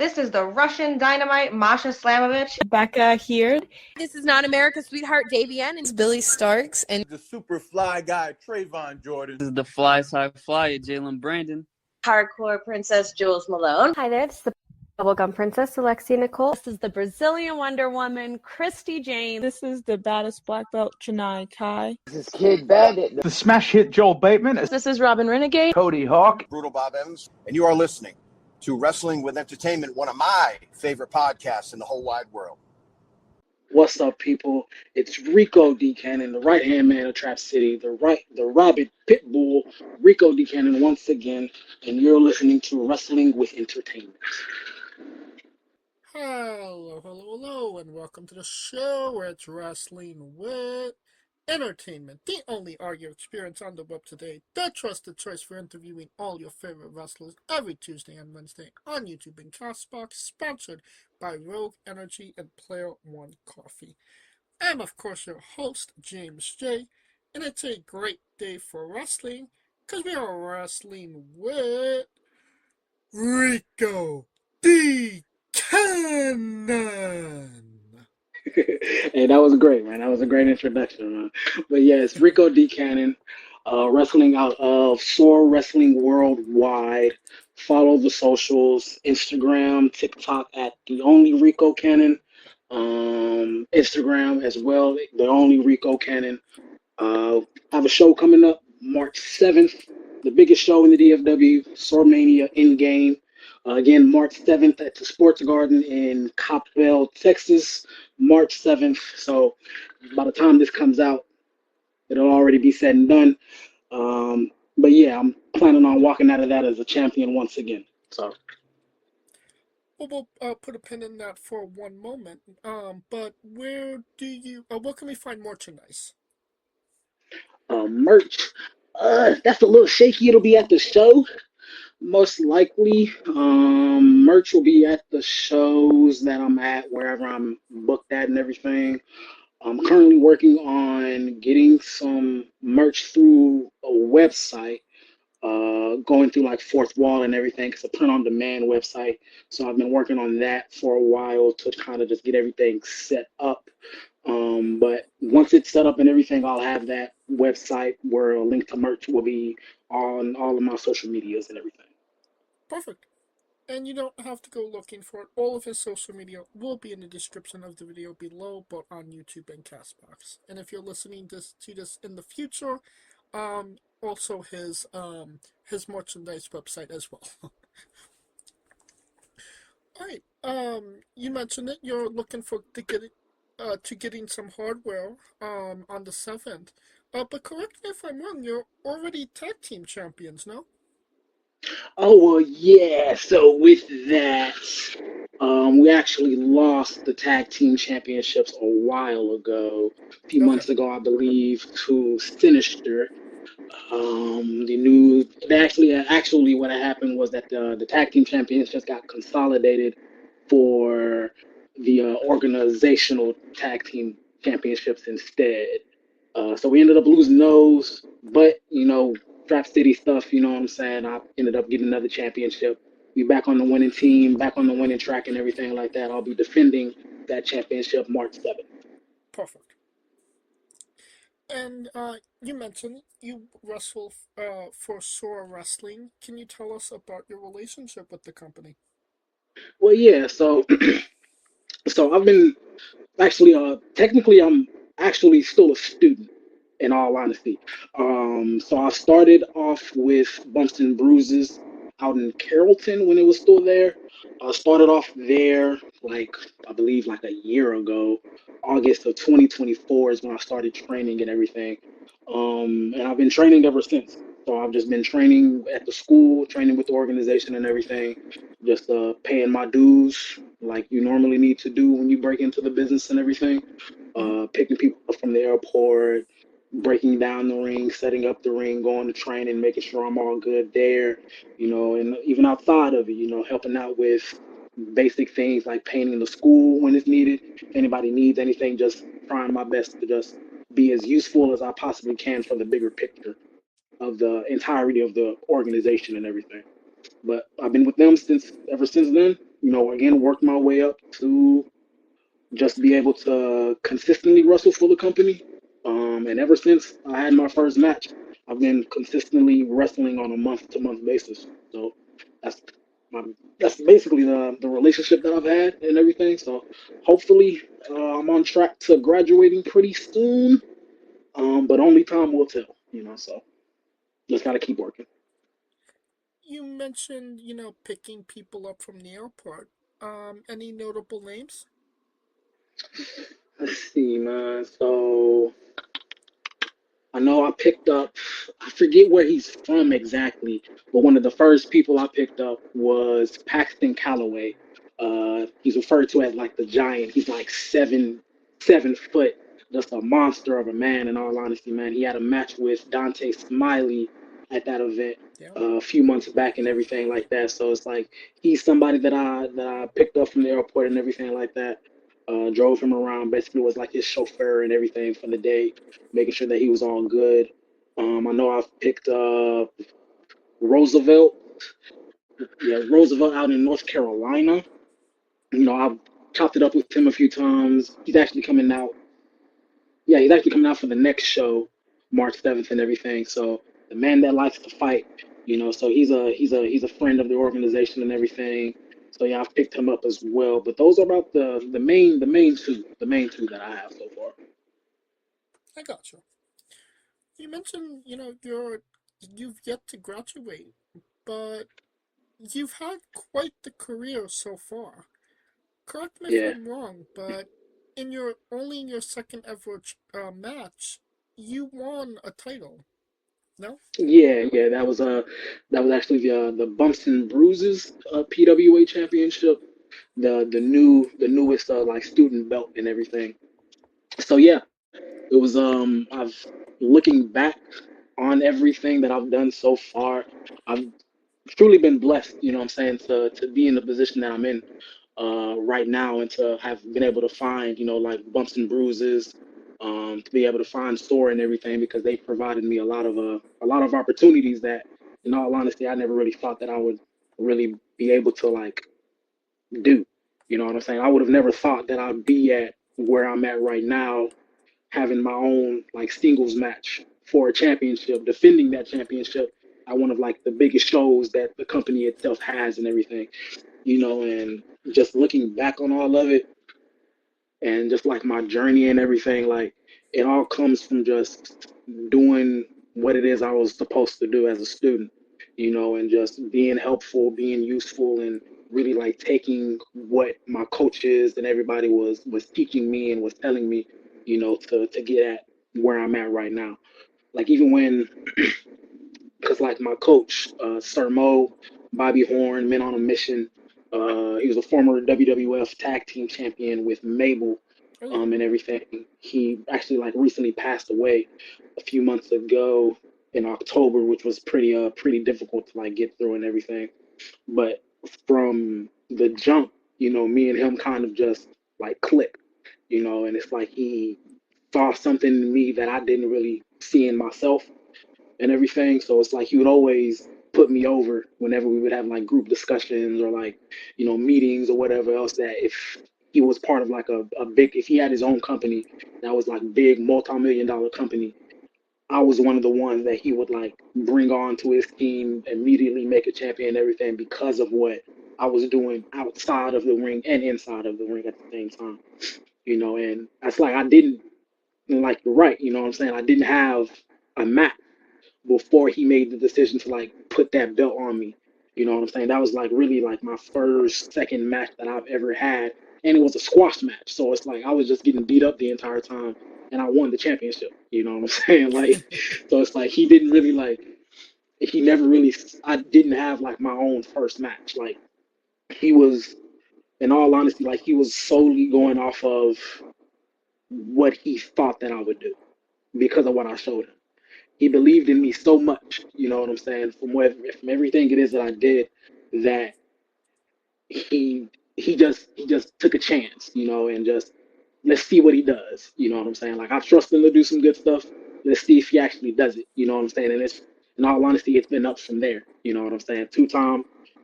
This is the Russian dynamite, Masha Slamovich. Becca here. This is not America's sweetheart, Davian. It's Billy Starks. And the super fly guy, Trayvon Jordan. This is the fly side flyer, Jalen Brandon. Hardcore princess, Jules Malone. Hi there, this is the Bubblegum Princess, Alexia Nicole. This is the Brazilian Wonder Woman, Christy Jane. This is the baddest black belt, Chennai Kai. This is Kid Bandit. The smash hit Joel Bateman. This is Robin Renegade. Cody Hawk. Brutal Bob Evans. And you are listening to Wrestling with Entertainment, one of my favorite podcasts in the whole wide world. What's up, people? It's Rico D. Cannon, the right-hand man of Trap City, the Rabid Pitbull, Rico D. Cannon once again, and you're listening to Wrestling with Entertainment. Hello, and welcome to the show where it's Wrestling with Entertainment, the only audio experience on the web today, the trusted choice for interviewing all your favorite wrestlers every Tuesday and Wednesday on YouTube and Castbox, sponsored by Rogue Energy and Player One Coffee. I'm, of course, your host, James J., and it's a great day for wrestling, because we are wrestling with Rico D. Cannon. Hey, that was great, man. That was a great introduction, man. But yeah, it's Rico D. Cannon, wrestling out of Soar Wrestling Worldwide. Follow the socials, Instagram, TikTok at The Only Rico Cannon, Instagram as well, The Only Rico Cannon. I have a show coming up March 7th, the biggest show in the DFW, Soar Mania in-game. Again, March 7th at the Sports Garden in Coppell, Texas, March 7th. So by the time this comes out, it'll already be said and done. But yeah, I'm planning on walking out of that as a champion once again. So we'll put a pin in that for one moment. But where can we find merchandise? Merch. That's a little shaky. It'll be at the show. Most likely, merch will be at the shows that I'm at, wherever I'm booked at and everything. I'm currently working on getting some merch through a website, going through like Fourth Wall and everything. It's a print-on-demand website. So I've been working on that for a while to kind of just get everything set up. But once it's set up and everything, I'll have that website where a link to merch will be on all of my social medias and everything. Perfect. And you don't have to go looking for it. All of his social media will be in the description of the video below, both on YouTube and Castbox. And if you're listening to this in the future, also his merchandise website as well. Alright, you mentioned it, you're looking to getting some hardware on the 7th. But correct me if I'm wrong, you're already tag team champions, no? Oh, well, yeah. So with that, we actually lost the tag team championships a while ago, a few months ago, I believe, to Sinister. Actually, what happened was that the tag team championships got consolidated for the organizational tag team championships instead. So we ended up losing those, but Trap City stuff, you know what I'm saying? I ended up getting another championship. We back on the winning team, back on the winning track and everything like that. I'll be defending that championship March 7th. Perfect. And you mentioned you wrestle for Soar Wrestling. Can you tell us about your relationship with the company? Well, yeah, so I've been technically I'm actually still a student, in all honesty. So I started off with Bumps and Bruises out in Carrollton when it was still there. I started off there, I believe a year ago. August of 2024 is when I started training and everything. And I've been training ever since. So I've just been training at the school, training with the organization and everything, just paying my dues like you normally need to do when you break into the business and everything. Picking people up from the airport, breaking down the ring, setting up the ring, going to training, making sure I'm all good there, and even outside of it, helping out with basic things like painting the school when it's needed. If anybody needs anything, just trying my best to just be as useful as I possibly can for the bigger picture of the entirety of the organization and everything. But I've been with them ever since then, again, worked my way up to just be able to consistently wrestle for the company. And ever since I had my first match, I've been consistently wrestling on a month-to-month basis. So that's my that's basically the relationship that I've had and everything. So hopefully, I'm on track to graduating pretty soon. But only time will tell. So just gotta keep working. You mentioned, picking people up from the airport. Any notable names? Let's see, man. So I know I forget where he's from exactly, but one of the first people I picked up was Paxton Calloway. He's referred to as like the giant. He's like 7 foot, just a monster of a man. In all honesty, man, he had a match with Dante Smiley at that event Yeah. a few months back and everything like that. So it's like he's somebody that I picked up from the airport and everything like that. Drove him around, basically was like his chauffeur and everything for the day, making sure that he was all good. I know I've picked Roosevelt. Yeah, Roosevelt out in North Carolina. I've chopped it up with him a few times. He's actually coming out. Yeah, he's actually coming out for the next show, March 7th and everything. So the man that likes to fight, so he's a friend of the organization and everything. So yeah, I've picked him up as well. But those are about the main two that I have so far. I got you. You mentioned, you've yet to graduate, but you've had quite the career so far. Correct me Yeah. if I'm wrong, but in your second ever match, you won a title. No? Yeah, that was actually the Bumps and Bruises PWA championship, the newest like student belt and everything. So yeah, it was I've looking back on everything that I've done so far, I've truly been blessed, what I'm saying, to be in the position that I'm in right now and to have been able to find, like Bumps and Bruises, to be able to find Store and everything because they provided me a lot of opportunities that, in all honesty, I never really thought that I would really be able to like do. You know what I'm saying? I would have never thought that I'd be at where I'm at right now, having my own like singles match for a championship, defending that championship at one of like the biggest shows that the company itself has and everything, and just looking back on all of it and just like my journey and everything, like it all comes from just doing what it is I was supposed to do as a student, and just being helpful, being useful, and really like taking what my coaches and everybody was teaching me and was telling me, to get at where I'm at right now. Like even when, because like my coach, Sir Mo, Bobby Horn, Men on a Mission, he was a former WWF Tag Team Champion with Mabel, Oh, yeah. and everything. He actually like recently passed away a few months ago in October, which was pretty difficult to like get through and everything. But from the jump, me and him kind of just like clicked, and it's like he saw something in me that I didn't really see in myself and everything. So it's like he would always put me over whenever we would have like group discussions or like, meetings or whatever else, that if he was part of like a big, if he had his own company that was like big multi-million-dollar company, I was one of the ones that he would like bring on to his team, immediately make a champion and everything because of what I was doing outside of the ring and inside of the ring at the same time. And that's like I didn't, like you're right, what I'm saying? I didn't have a match before he made the decision to like put that belt on me. You know what I'm saying? That was like really like my second match that I've ever had. And it was a squash match. So it's like I was just getting beat up the entire time and I won the championship. You know what I'm saying? Like, so it's like he didn't really like, he never really, I didn't have like my own first match. Like he was, in all honesty, like he was solely going off of what he thought that I would do because of what I showed him. He believed in me so much, you know what I'm saying, from everything it is that I did, that he just took a chance, and just let's see what he does, you know what I'm saying? Like I trust him to do some good stuff. Let's see if he actually does it, you know what I'm saying? And it's, in all honesty, it's been up from there, you know what I'm saying?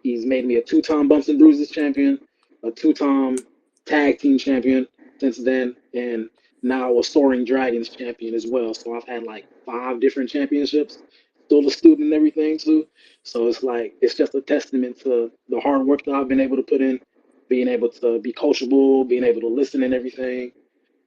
He's made me a two-time Bumps and Bruises champion, a two-time tag team champion since then, and now a Soaring Dragons champion as well. So I've had like 5 different championships, still a student and everything too. So it's like it's just a testament to the hard work that I've been able to put in, being able to be coachable, being able to listen and everything,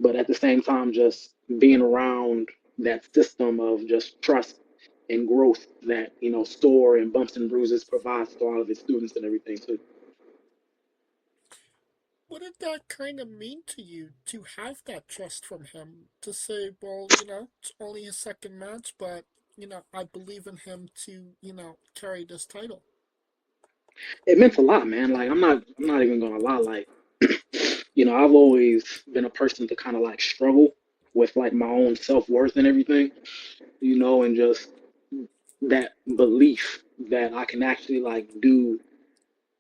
but at the same time just being around that system of just trust and growth that Store and Bumps and Bruises provides to all of its students and everything too. What did that kind of mean to you to have that trust from him to say, well, it's only his second match, but I believe in him to carry this title? It meant a lot, man. Like I'm not even gonna lie. Like I've always been a person to kind of like struggle with like my own self-worth and everything, and just that belief that I can actually like do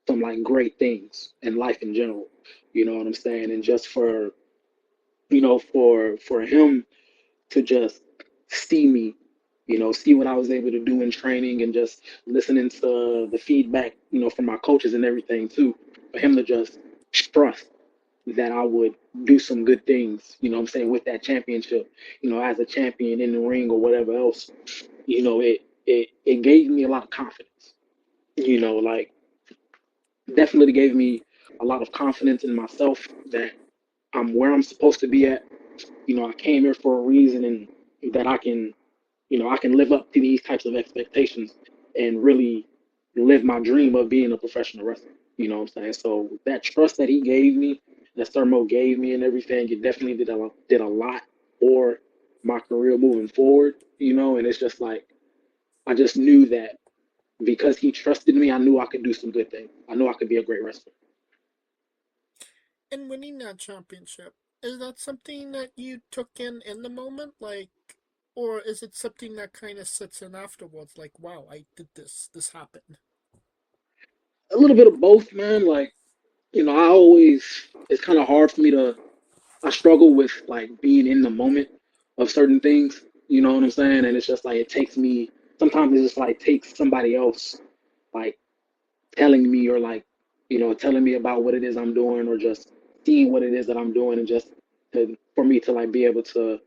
some like great things in life in general. You know what I'm saying? And just for him to just see me, see what I was able to do in training and just listening to the feedback, from my coaches and everything too, for him to just trust that I would do some good things, what I'm saying, with that championship, as a champion in the ring or whatever else, it gave me a lot of confidence, like definitely gave me a lot of confidence in myself that I'm where I'm supposed to be at. I came here for a reason and that I can live up to these types of expectations and really live my dream of being a professional wrestler. You know what I'm saying? So that trust that he gave me, that Sturmo gave me and everything, it definitely did a lot for my career moving forward, and it's just like I just knew that because he trusted me, I knew I could do some good things. I knew I could be a great wrestler. And winning that championship, is that something that you took in the moment, like, or is it something that kind of sits in afterwards, like, wow, I did this happened? A little bit of both, man. Like, I always it's kind of hard for me to I struggle with like being in the moment of certain things, you know what I'm saying? And it's just like it takes me sometimes it just like takes somebody else like telling me or like, telling me about what it is I'm doing or just seeing what it is that I'm doing and just for me to like be able to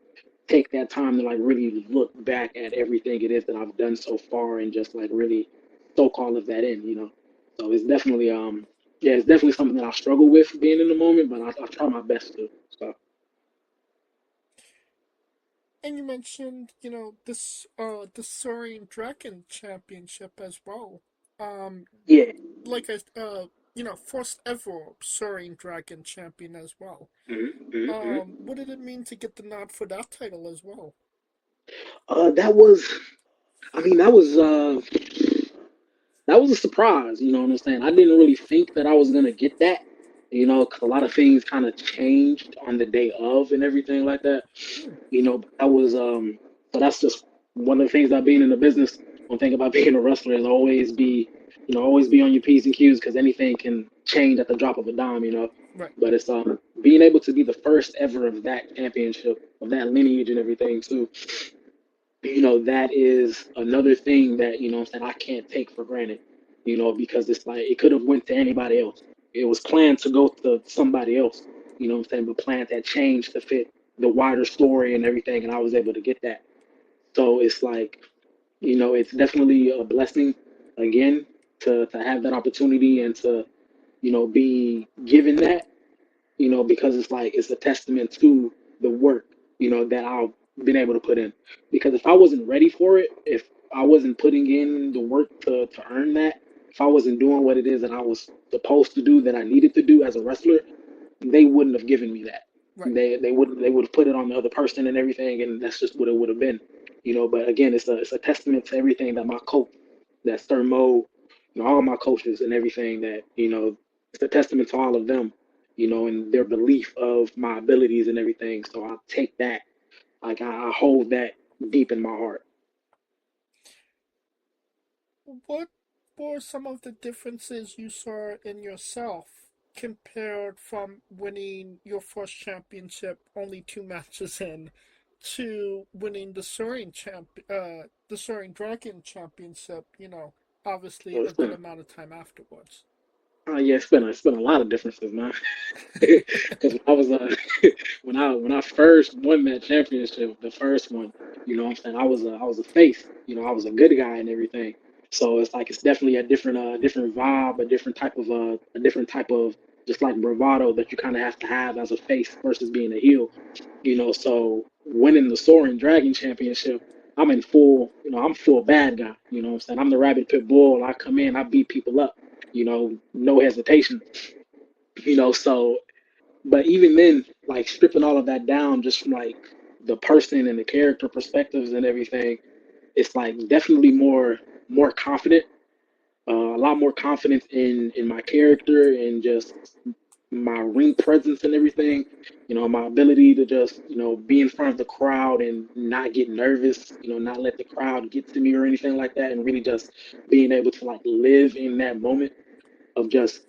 take that time to like really look back at everything it is that I've done so far and just like really soak all of that in. So it's definitely yeah, it's definitely something that I struggle with being in the moment, but I try my best to. So And you mentioned, the Soaring Dragon Championship as well. Um, yeah. like first ever Soaring Dragon champion as well. What did it mean to get the nod for that title as well? That was, I mean, that was a surprise. You know what I'm saying? I didn't really think that I was gonna get that. Because a lot of things kind of changed on the day of and everything like that. But that was so that's just one of the things about being in the business. One thing about being a wrestler is always be on your P's and Q's because anything can change at the drop of a dime. Right. But it's being able to be the first ever of that championship, of that lineage and everything too. That is another thing that, I'm saying, I can't take for granted, because it's like it could have went to anybody else. It was planned to go to somebody else, what I'm saying, but plans had changed to fit the wider story and everything, and I was able to get that. So it's like, it's definitely a blessing again to have that opportunity and to, be given that, because it's like it's a testament to the work, that I've been able to put in. Because if I wasn't ready for it, if I wasn't putting in the work to earn that, if I wasn't doing what it is that I was supposed to do, that I needed to do as a wrestler, they wouldn't have given me that. Right. They would have put it on the other person and everything, and that's just what it would have been. But again, it's a testament to everything that my coach, that Sir Mo, all my coaches and everything that, it's a testament to all of them, and their belief of my abilities and everything. So I take that, like I hold that deep in my heart. What were some of the differences you saw in yourself compared from winning your first championship only 2 matches in to winning the Soaring Dragon Championship, obviously So a it's good been amount of time afterwards. yeah, it's been a lot of differences, man. Because when I was when I first won that championship, the first one, you know what I'm saying, I was a face, you know, I was a good guy and everything. So it's like it's definitely a different vibe, a different type of just like bravado that you kind of have as a face versus being a heel, you know. So winning the Soaring Dragon Championship, I'm in full, you know, I'm full bad guy, you know what I'm saying. I'm the Rabid Pitbull. I come in, I beat people up, you know, no hesitation, you know. So but even then, like stripping all of that down, just from like the person and the character perspectives and everything, it's like definitely more confident, a lot more confidence in my character and just my ring presence and everything. You know, my ability to just be in front of the crowd and not get nervous. You know, not let the crowd get to me or anything like that, and really just being able to like live in that moment of just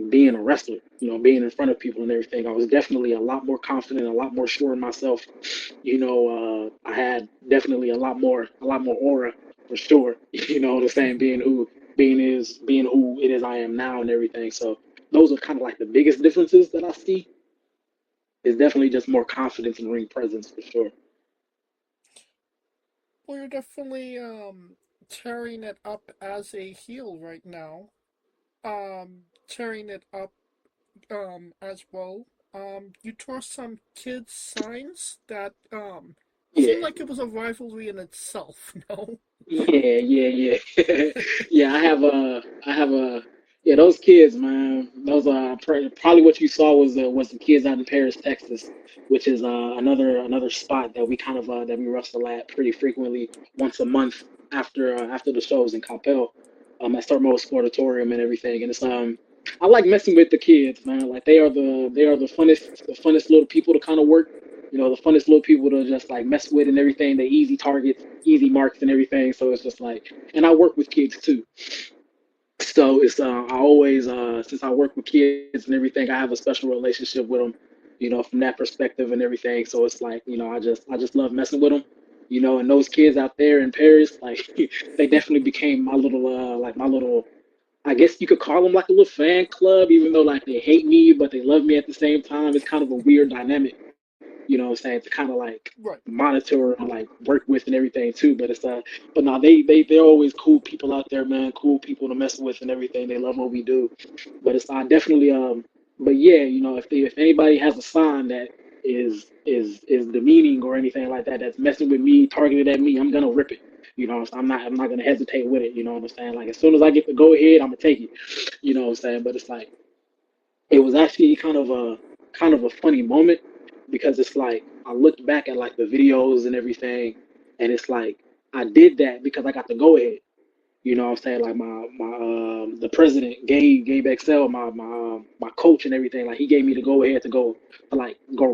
being a wrestler, you know, being in front of people and everything. I was definitely a lot more confident, a lot more sure in myself. You know, I had definitely a lot more aura for sure. You know what I'm saying? Being who it is I am now and everything. So those are kind of like the biggest differences that I see. Is definitely just more confidence and ring presence for sure. Well, you're definitely tearing it up as a heel right now. Tearing it up as well. You tore some kids' signs that seemed Yeah. like it was a rivalry in itself. No. Yeah. Yeah, I have a, yeah, those kids, man. Those probably what you saw was the kids out in Paris, Texas, which is another spot that we kind of that we wrestle at pretty frequently once a month after the shows in Capel, at Stormo Sportatorium and everything. And it's I like messing with the kids, man. Like they are the funnest little people to kind of work. You know, the funnest little people to just like mess with and everything. They easy targets, easy marks and everything. So it's just like, and I work with kids too. So it's I always since I work with kids and everything, I have a special relationship with them. You know, from that perspective and everything. So it's like, you know, I just love messing with them. You know, and those kids out there in Paris, like they definitely became my little like my little, I guess you could call them like a little fan club, even though like they hate me, but they love me at the same time. It's kind of a weird dynamic, you know what I'm saying, to kind of like Right. monitor and like work with and everything too. But it's but now they're always cool people out there, man. Cool people to mess with and everything. They love what we do. But it's I definitely but yeah, you know, if anybody has a sign that is demeaning or anything like that, that's messing with me, targeted at me, I'm gonna rip it. You know, I'm not gonna hesitate with it. You know what I'm saying? Like as soon as I get the go ahead, I'm gonna take it. You know what I'm saying? But it's like it was actually kind of a funny moment because it's like I looked back at like the videos and everything, and it's like I did that because I got the go ahead. You know what I'm saying? Like my the president Gabe XL, my coach and everything, like he gave me the go ahead to go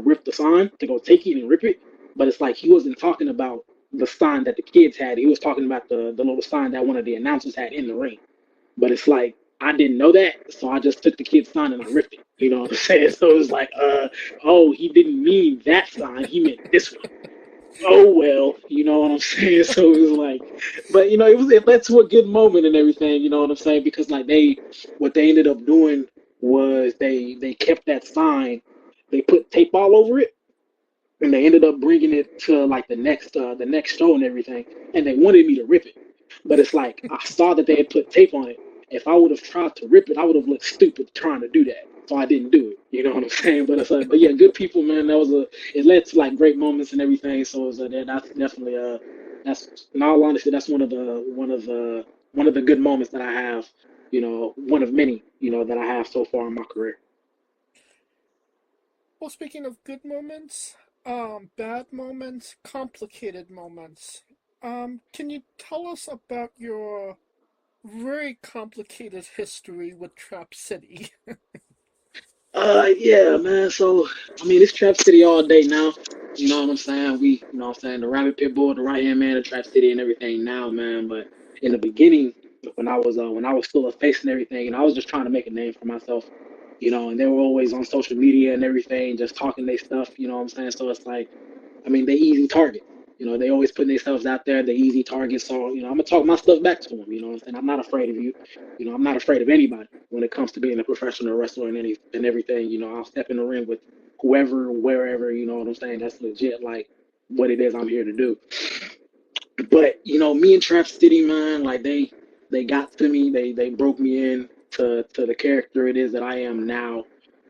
rip the sign, to go take it and rip it. But it's like he wasn't talking about the sign that the kids had. He was talking about the little sign that one of the announcers had in the ring. But it's like I didn't know that, so I just took the kid's sign and I ripped it. You know what I'm saying? So it was like, oh, he didn't mean that sign. He meant this one. Oh well, you know what I'm saying. So it was like, but you know, it led to a good moment and everything. You know what I'm saying? Because like what they ended up doing was they kept that sign, they put tape all over it, and they ended up bringing it to like the next show and everything, and they wanted me to rip it, but it's like I saw that they had put tape on it. If I would have tried to rip it, I would have looked stupid trying to do that, so I didn't do it. You know what I'm saying? But it's like, but yeah, good people, man. It led to like great moments and everything. So it was that's definitely that's in all honesty, that's one of the good moments that I have. You know, one of many, you know, that I have so far in my career. Well, speaking of good moments, bad moments, complicated moments, can you tell us about your very complicated history with Trap City? Yeah, man. So, I mean, it's Trap City all day now. You know what I'm saying? You know what I'm saying? The Rabid Pitbull, the right hand man of Trap City and everything now, man. But in the beginning, when I was still a face and everything, and I was just trying to make a name for myself, you know, and they were always on social media and everything, just talking their stuff. You know what I'm saying? So it's like, I mean, they easy target. They always put themselves out there, the easy target. So, I'm gonna talk my stuff back to them, and I'm not afraid of you. I'm not afraid of anybody when it comes to being a professional wrestler and everything. I'll step in the ring with whoever, wherever, you know what I'm saying? That's legit like what it is I'm here to do. But, me and Trap City, man, like they got to me, they broke me in to the character it is that I am now.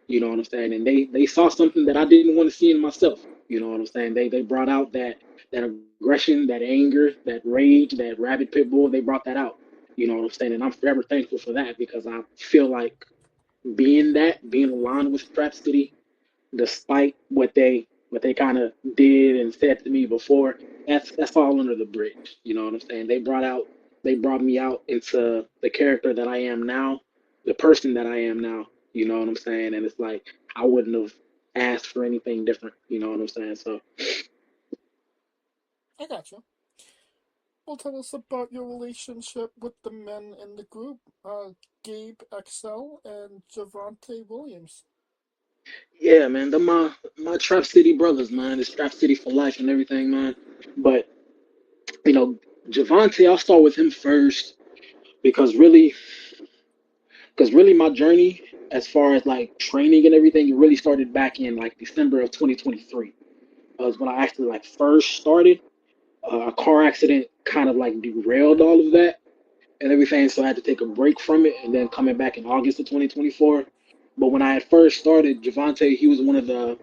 You know what I'm saying? And they saw something that I didn't want to see in myself. You know what I'm saying? They brought out that aggression, that anger, that rage, that Rabid Pitbull. They brought that out. You know what I'm saying? And I'm forever thankful for that because I feel like being aligned with Trap City, despite what they kind of did and said to me before, that's all under the bridge. You know what I'm saying? They brought me out into the character that I am now, the person that I am now. You know what I'm saying? And it's like I wouldn't have asked for anything different. You know what I'm saying? So I got you. Well, tell us about your relationship with the men in the group, Gabe XL and Javante Williams. yeah, man, they're my Trap City brothers, man. It's Trap City for life and everything, man. But you know, Javante, I'll start with him first because really, my journey as far as like training and everything, it really started back in like December of 2023. Was when I actually like first started. A car accident kind of like derailed all of that and everything, so I had to take a break from it, and then coming back in August of 2024. But when I had first started, Javante, he was one of the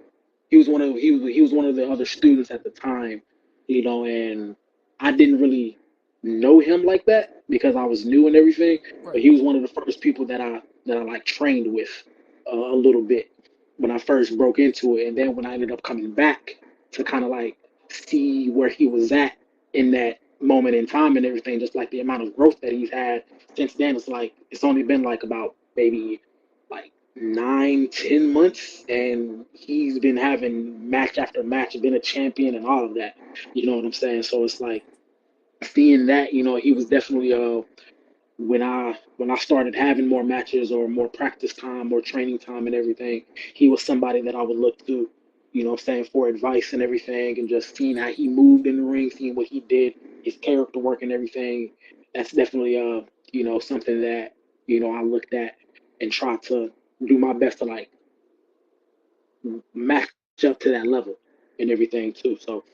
other students at the time, and I didn't really know him like that because I was new and everything. But he was one of the first people that I like trained with a little bit when I first broke into it, and then when I ended up coming back to kind of like see where he was at in that moment in time and everything, just like the amount of growth that he's had since then. It's like it's only been like about maybe like 9, 10 months, and he's been having match after match, been a champion and all of that. You know what I'm saying? So it's like seeing that, he was definitely when I started having more matches or more practice time or training time and everything, he was somebody that I would look to, what I'm saying, for advice and everything, and just seeing how he moved in the ring, seeing what he did, his character work and everything. That's definitely something that, I looked at and tried to do my best to like match up to that level and everything too. So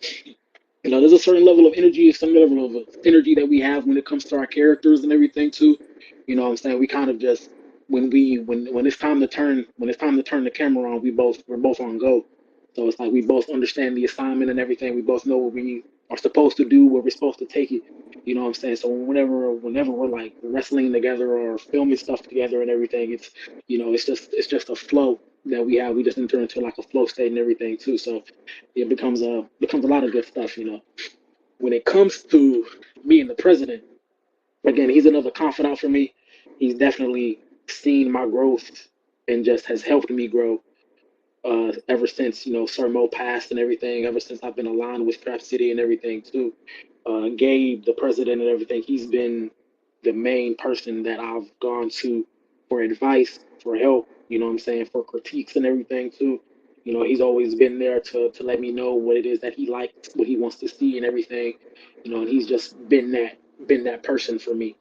there's a certain level of energy, some level of energy that we have when it comes to our characters and everything too. You know what I'm saying? We kind of just when it's time to turn the camera on, we're both on go. So it's like we both understand the assignment and everything. We both know what we are supposed to do, where we're supposed to take it. You know what I'm saying? So whenever we're like wrestling together or filming stuff together and everything, it's just a flow that we have. We just enter into like a flow state and everything too. So it becomes a lot of good stuff. When it comes to being the president, again, he's another confidant for me. He's definitely seen my growth and just has helped me grow ever since Sir Mo passed and everything. Ever since I've been aligned with Trap City and everything too. Gabe, the president and everything, he's been the main person that I've gone to for advice, for help. You know what I'm saying, for critiques and everything too. He's always been there to let me know what it is that he likes, what he wants to see and everything. And he's just been that person for me.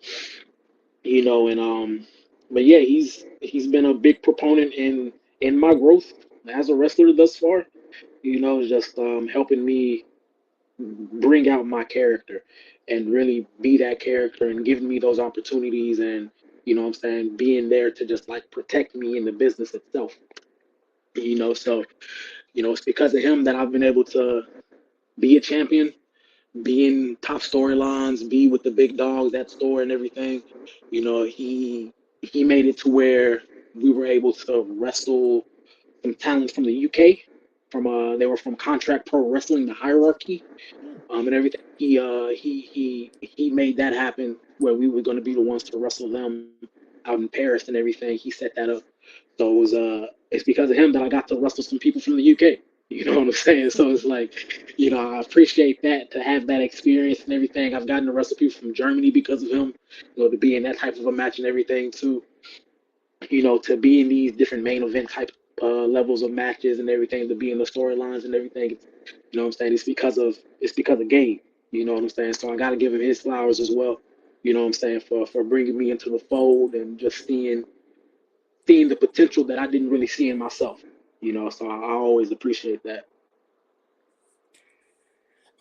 But yeah, he's been a big proponent in my growth as a wrestler thus far. Just helping me bring out my character and really be that character and giving me those opportunities and what I'm saying, being there to just like protect me in the business itself. So it's because of him that I've been able to be a champion, be in top storylines, be with the big dogs, that store and everything. He made it to where we were able to wrestle some talent from the UK. They were from Contract Pro Wrestling, the Hierarchy, and everything. He made that happen where we were going to be the ones to wrestle them out in Paris and everything. He set that up. So it's because of him that I got to wrestle some people from the UK. You know what I'm saying? So it's like, I appreciate that, to have that experience and everything. I've gotten to wrestle people from Germany because of him, to be in that type of a match and everything too. To be in these different main event type levels of matches and everything, to be in the storylines and everything. You know what I'm saying? It's because of Gabe. You know what I'm saying? So I got to give him his flowers as well. You know what I'm saying, for bringing me into the fold and just seeing the potential that I didn't really see in myself. So I always appreciate that.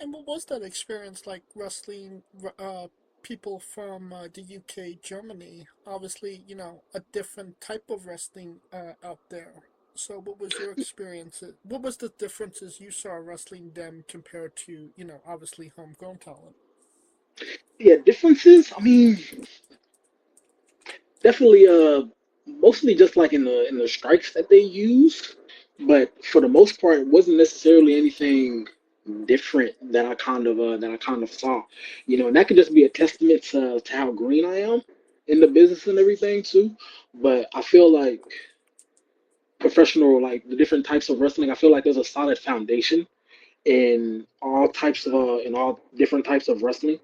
And what was that experience like wrestling people from the UK, Germany? Obviously, a different type of wrestling out there. So what was your experience? What was the differences you saw wrestling them compared to, obviously homegrown talent? Yeah, differences. I mean, definitely mostly just like in the strikes that they use, but for the most part it wasn't necessarily anything different that I kind of saw. And that could just be a testament to how green I am in the business and everything too. But I feel like professional, like the different types of wrestling, I feel like there's a solid foundation in all different types of wrestling,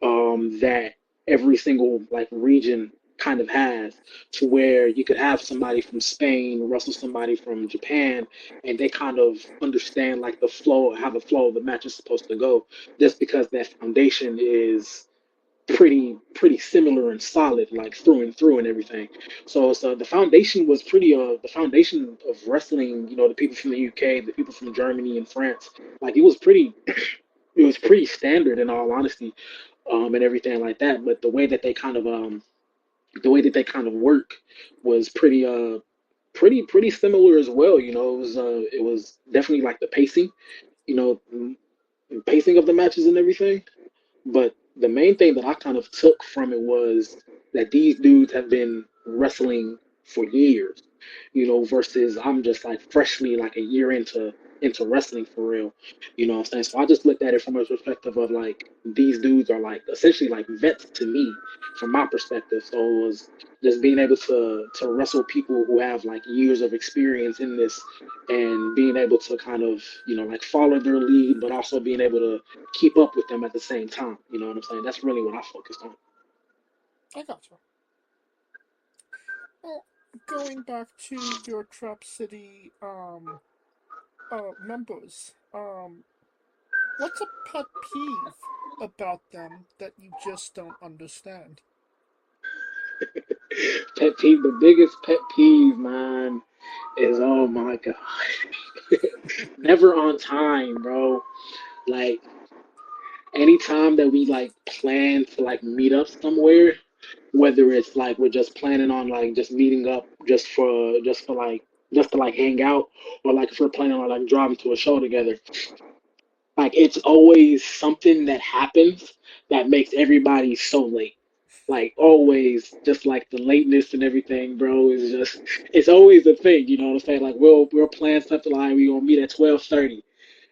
that every single like region kind of has, to where you could have somebody from Spain wrestle somebody from Japan, and they kind of understand like how the flow of the match is supposed to go, just because that foundation is pretty similar and solid, like through and through and everything. So the foundation was the foundation of wrestling. The people from the UK, the people from Germany and France, like it was pretty standard in all honesty, and everything like that. But the way that they kind of work was pretty similar as well. It was definitely like the pacing, you know, pacing of the matches and everything. But the main thing that I kind of took from it was that these dudes have been wrestling for years, versus I'm just like freshly like a year into wrestling for real. You know what I'm saying? So I just looked at it from a perspective of like these dudes are like essentially like vets to me from my perspective. So it was just being able to wrestle people who have like years of experience in this, and being able to kind of like follow their lead, but also being able to keep up with them at the same time. You know what I'm saying? That's really what I focused on. I gotcha. Well, going back to your Trap City members, what's a pet peeve about them that you just don't understand? Pet peeve, the biggest pet peeve, man, is, oh my god, never on time, bro. Like anytime that we like plan to like meet up somewhere, whether it's like we're just planning on like just meeting up just to like hang out, or like if we're planning on like driving to a show together, like it's always something that happens that makes everybody so late. Like always, just like the lateness and everything, bro, is just it's always a thing. You know what I'm saying? Like we'll plan something like we gonna meet at 12:30.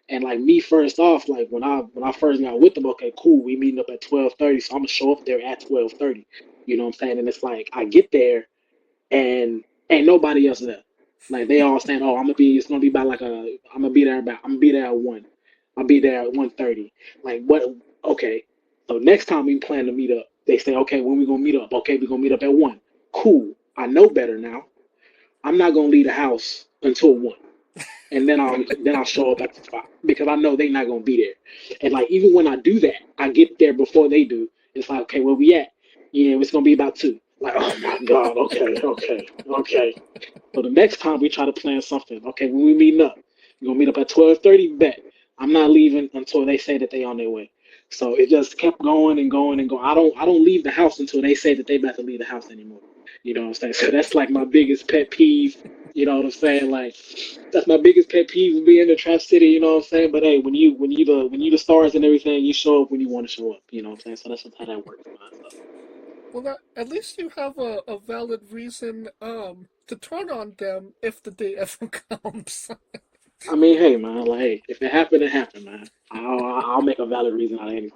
And like me, first off, like when I first got with them, okay, cool, we meeting up at 12:30, so I'm gonna show up there at 12:30. You know what I'm saying? And it's like I get there and ain't nobody else there. Like they all saying, "Oh, it's gonna be about like I'm gonna be there at 1. I'll be there at 1:30." Like what? Okay, so next time we plan to meet up, they say, "Okay, when we gonna meet up?" Okay, we gonna meet up at 1. Cool. I know better now. I'm not gonna leave the house until 1, and then I'll show up at the spot because I know they're not gonna be there. And like even when I do that, I get there before they do. It's like, okay, where we at? Yeah, it's gonna be about 2. Like, oh my god, okay. So the next time we try to plan something, okay, when we meeting up, we're gonna meet up at 12:30. Bet I'm not leaving until they say that they on their way. So it just kept going and going and going. I don't leave the house until they say that they about to leave the house anymore. You know what I'm saying? So that's like my biggest pet peeve. You know what I'm saying? Like that's my biggest pet peeve of being in the trap city. You know what I'm saying? But hey, when you the stars and everything, you show up when you want to show up. You know what I'm saying? So that's just how that works. So. Well, at least you have a valid reason to turn on them if the day ever comes. I mean, hey man, like hey, if it happened, it happened, man. I'll make a valid reason out of anything.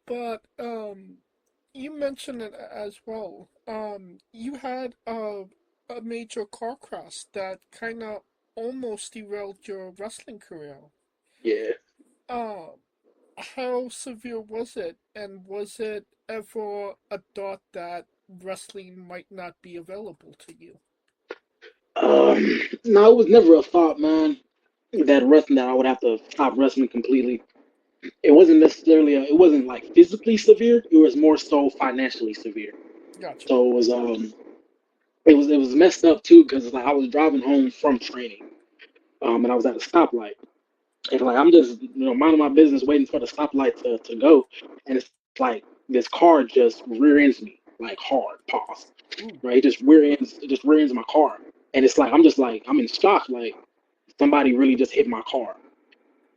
But you mentioned it as well. You had a major car crash that kind of almost derailed your wrestling career. Yeah. Um, how severe was it, and was it ever a thought that wrestling might not be available to you? No, it was never a thought, man. that wrestling that I would have to stop wrestling completely. It wasn't necessarily it wasn't like physically severe. It was more so financially severe. Gotcha. So it was messed up too because like I was driving home from training, and I was at a stoplight, and like I'm just minding my business, waiting for the stoplight to go, and it's like this car just rear ends me like hard. Pause. Ooh. Right, it just rear ends my car, and it's like I'm in shock, like somebody really just hit my car.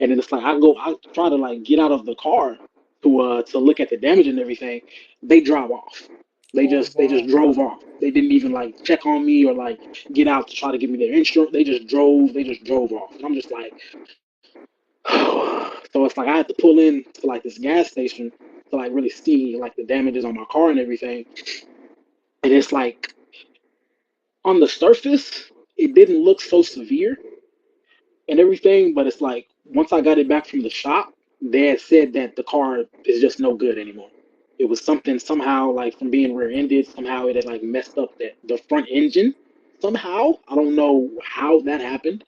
And then it's like I try to like get out of the car to look at the damage and everything. They drive off. They just drove off. They didn't even like check on me or like get out to try to give me their insurance. They just drove off. And I'm just like, so it's like I had to pull in to like this gas station to like really see like the damages on my car and everything. And it's like on the surface, it didn't look so severe and everything, but it's like once I got it back from the shop, they had said that the car is just no good anymore. It was something somehow like from being rear-ended, somehow it had like messed up the front engine. Somehow, I don't know how that happened.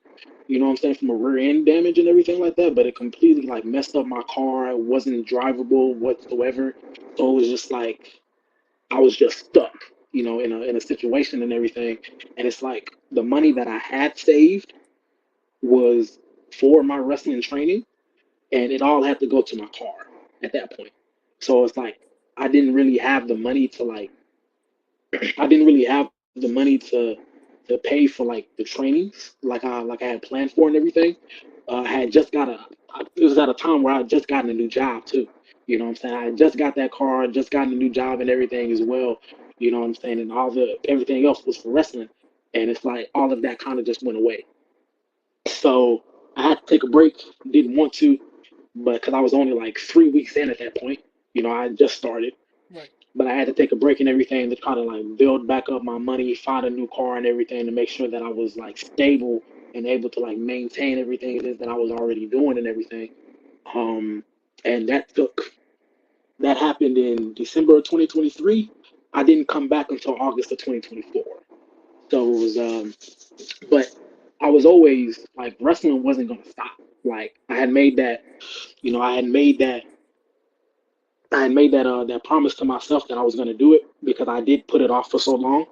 You know what I'm saying, from a rear end damage and everything like that, but it completely like messed up my car. It wasn't drivable whatsoever. So it was just like I was just stuck, in a situation and everything. And it's like the money that I had saved was for my wrestling training, and it all had to go to my car at that point. So it's like I didn't really have the money to like I didn't really have the money to pay for like the trainings like I had planned for and everything. I had just got it was at a time where I had just gotten a new job too. You know what I'm saying? I had just got that car, just gotten a new job and everything as well. You know what I'm saying? And everything else was for wrestling. And it's like all of that kind of just went away. So I had to take a break. Didn't want to, but because I was only like 3 weeks in at that point, I had just started. Right. But I had to take a break and everything to kind of like build back up my money, find a new car and everything to make sure that I was like stable and able to like maintain everything it is that I was already doing and everything. And that happened in December of 2023. I didn't come back until August of 2024. So it was, but I was always like wrestling wasn't gonna stop. Like I had made that, I had made that promise to myself that I was gonna do it because I did put it off for so long,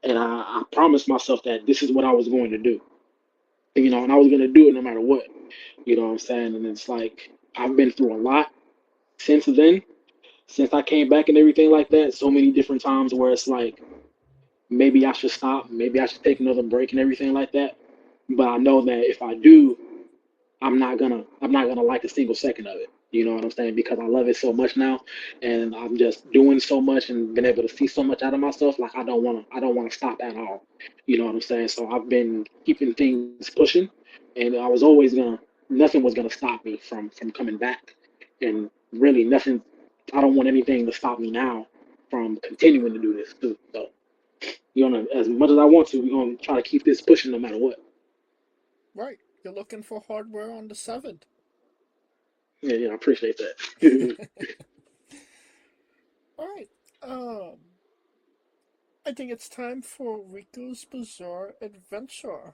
and I promised myself that this is what I was going to do, and I was gonna do it no matter what. You know what I'm saying? And it's like I've been through a lot since then, since I came back and everything like that. So many different times where it's like maybe I should stop, maybe I should take another break and everything like that. But I know that if I do, I'm not gonna like a single second of it. You know what I'm saying? Because I love it so much now, and I'm just doing so much and been able to see so much out of myself. Like I don't wanna stop at all. You know what I'm saying? So I've been keeping things pushing, and I was always gonna. Nothing was gonna stop me from coming back, and really nothing. I don't want anything to stop me now from continuing to do this too. So as much as I want to, we're gonna try to keep this pushing no matter what. Right. You're looking for hardware on the 7th. Yeah, I appreciate that. All right. I think it's time for Rico's Bizarre Adventure.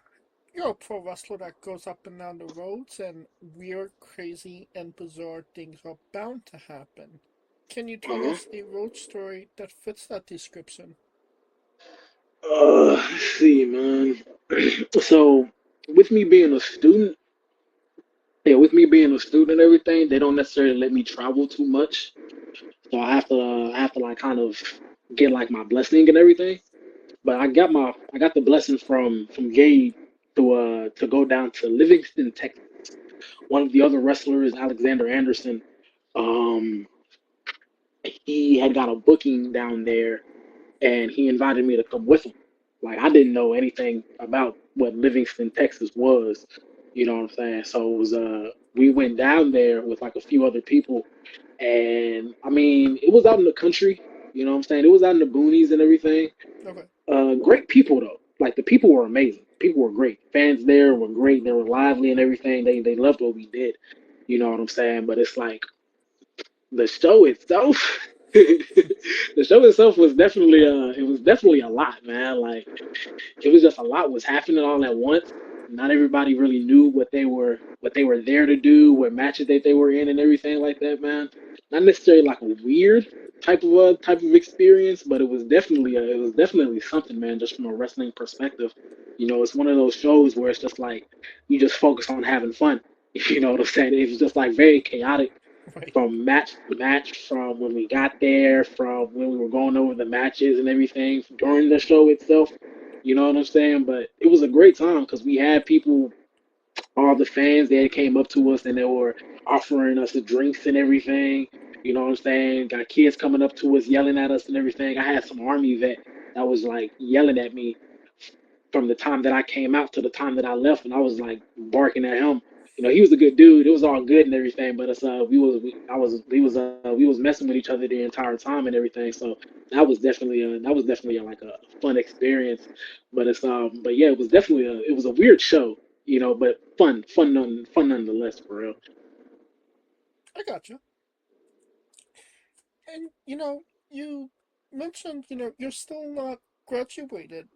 You're a pro wrestler that goes up and down the roads, and weird, crazy, and bizarre things are bound to happen. Can you tell us a road story that fits that description? Let's see, man. So, with me being a student, and everything, they don't necessarily let me travel too much. So I have to like kind of get like my blessing and everything. But I got the blessing from Gabe to go down to Livingston, Texas. One of the other wrestlers, Alexander Anderson, um, he had got a booking down there, and he invited me to come with him. Like I didn't know anything about what Livingston, Texas was. You know what I'm saying? So it was we went down there with like a few other people, and I mean it was out in the country. You know what I'm saying? It was out in the boonies and everything. Okay. Great people though. Like the people were amazing. People were great. Fans there were great. They were lively and everything. They loved what we did. You know what I'm saying? But it's like the show itself. The show itself was definitely it was definitely a lot, man. Like it was just a lot was happening all at once. not everybody really knew what they were there to do, what matches that they were in, and everything like that, man. Not necessarily like a weird type of experience, but it was definitely something, man. Just from a wrestling perspective, it's one of those shows where it's just like you just focus on having fun. You know what I'm saying? It was just like very chaotic Right. from match to match, from when we got there, from when we were going over the matches and everything during the show itself. You know what I'm saying? But it was a great time because we had people, all the fans, they came up to us and they were offering us the drinks and everything. You know what I'm saying? Got kids coming up to us, yelling at us and everything. I had some army vet that was like yelling at me from the time that I came out to the time that I left, and I was like barking at him. He was a good dude. It was all good and everything, but it's we was messing with each other the entire time and everything. So that was definitely like a fun experience. But yeah, it was a weird show, but fun nonetheless, for real. I got you. And you mentioned you're still not graduated.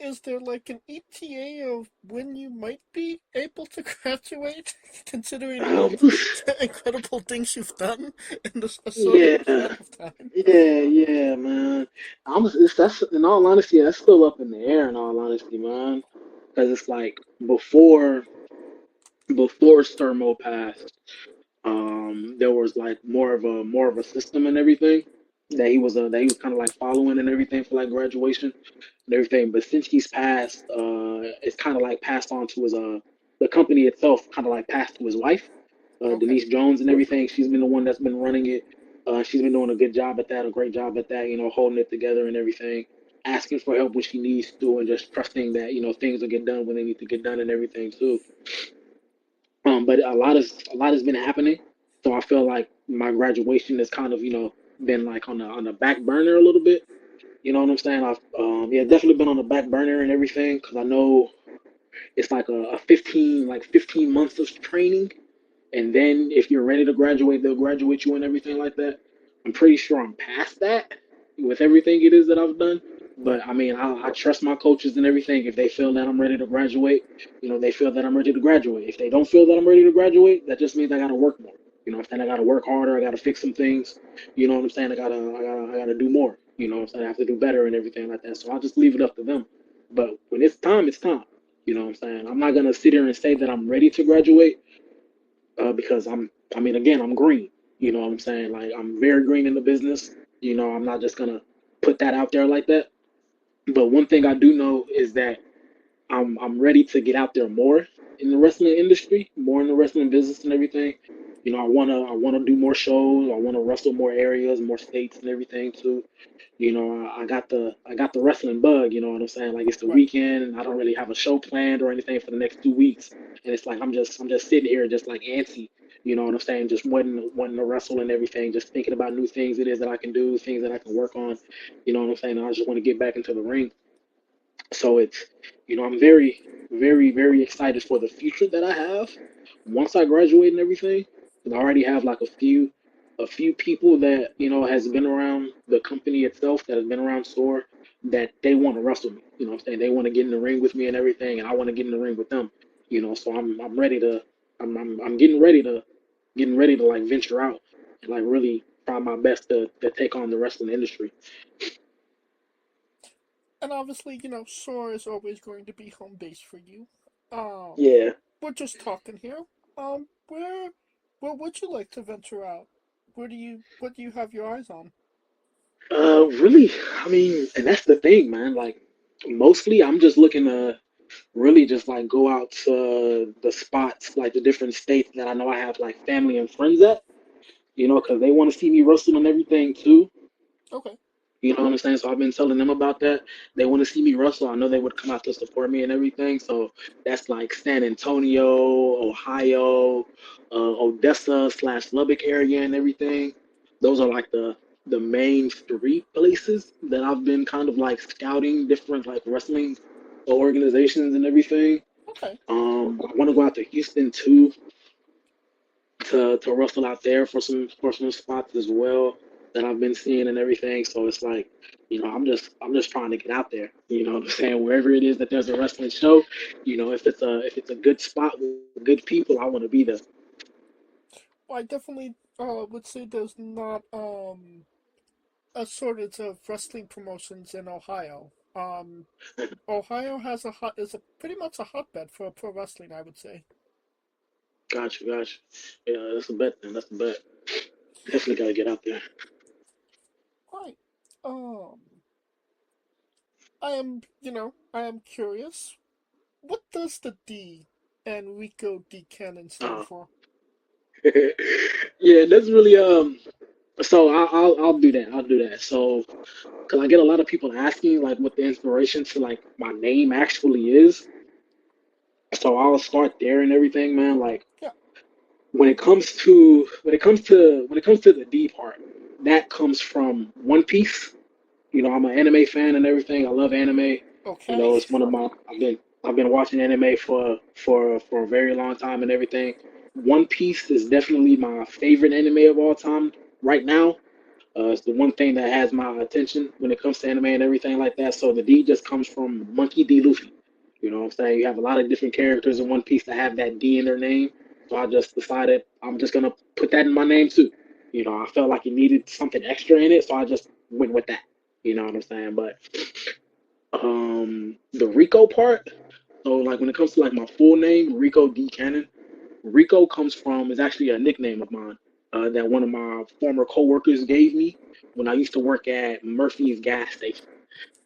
Is there like an ETA of when you might be able to graduate, considering all Um, the incredible things you've done in a short yeah, amount of time? yeah, man. That's in all honesty, that's still up in the air. In all honesty, man, because it's like before Sturmo passed, there was like more of a system and everything that he was kind of like following and everything for like graduation and everything. But since he's passed, it's kind of like passed on to his the company itself kind of like passed to his wife, Okay. Denise Jones and everything. She's been the one that's been running it. She's been doing a good job at that, a great job at that. Holding it together and everything. Asking for help when she needs to, and just trusting that things will get done when they need to get done and everything too. But a lot has been happening, so I feel like my graduation has kind of been like on the back burner a little bit. You know what I'm saying? I've yeah, definitely been on the back burner and everything because I know it's like a 15 months of training, and then if you're ready to graduate, they'll graduate you and everything like that. I'm pretty sure I'm past that with everything it is that I've done. But Right. I mean, I trust my coaches and everything. If they feel that I'm ready to graduate, they feel that I'm ready to graduate. If they don't feel that I'm ready to graduate, that just means I got to work more. I'm saying? I got to work harder. I got to fix some things. You know what I'm saying? I gotta do more. You know what I'm saying? I have to do better and everything like that. So I'll just leave it up to them. But when it's time, it's time. You know what I'm saying? I'm not gonna sit here and say that I'm ready to graduate because I mean, again, I'm green. You know what I'm saying? Like, I'm very green in the business. I'm not just gonna put that out there like that. But one thing I do know is that I'm ready to get out there more in the wrestling industry, more in the wrestling business and everything. I wanna do more shows. I wanna wrestle more areas, more states and everything too. I got the wrestling bug. You know what I'm saying? Like, it's the Right. weekend, and I don't really have a show planned or anything for the next 2 weeks, and it's like I'm just sitting here just like antsy. You know what I'm saying? Just wanting to wrestle and everything. Just thinking about new things it is that I can do, things that I can work on. You know what I'm saying? I just want to get back into the ring. So I'm very, very, very excited for the future that I have once I graduate and everything. 'Cause I already have like a few people that has been around the company itself, that has been around SOAR, that they want to wrestle me. You know what I'm saying? They want to get in the ring with me and everything, and I want to get in the ring with them. So I'm ready to I'm getting ready to like venture out and like really try my best to take on the wrestling industry. And obviously, Shore is always going to be home base for you. Um, Yeah. we're just talking here. Where would you like to venture out? What do you have your eyes on? Really, I mean, and that's the thing, man. Like, mostly I'm just looking to really just like go out to the spots, like the different states that I know I have like family and friends at, because they want to see me wrestle and everything too. Okay. You know what I'm saying? So I've been telling them about that. They want to see me wrestle. I know they would come out to support me and everything. So that's like San Antonio, Ohio, Odessa / Lubbock area and everything. Those are like the main three places that I've been kind of like scouting different like wrestling organizations and everything. Okay. I want to go out to Houston too to wrestle out there for some spots as well. that I've been seeing and everything. So it's like, I'm just trying to get out there. You know what I'm saying? Wherever it is that there's a wrestling show, if it's a good spot with good people, I want to be there. Well, I definitely would say there's not a shortage of wrestling promotions in Ohio. Ohio is a pretty much a hotbed for pro wrestling, I would say. Gotcha. Yeah, that's a bet, man. That's a bet. Definitely gotta get out there. Right. Um, I am curious. What does the D and Rico D Cannon stand for? Yeah, that's really So I'll do that. I'll do that. So, because I get a lot of people asking like what the inspiration to like my name actually is. So I'll start there and everything, man. Like Yeah. when it comes to the D part, that comes from One Piece. I'm an anime fan and everything. I love anime. Okay. It's one of my I've been watching anime for a very long time and everything. One Piece is definitely my favorite anime of all time right now. It's the one thing that has my attention when it comes to anime and everything like that. So the D just comes from Monkey D. Luffy. You know what I'm saying? You have a lot of different characters in One Piece that have that D in their name. So I just decided I'm just gonna put that in my name too. I felt like it needed something extra in it, so I just went with that. You know what I'm saying? But the Rico part, so like when it comes to like my full name, Rico D. Cannon, Rico comes from is actually a nickname of mine that one of my former coworkers gave me when I used to work at Murphy's gas station.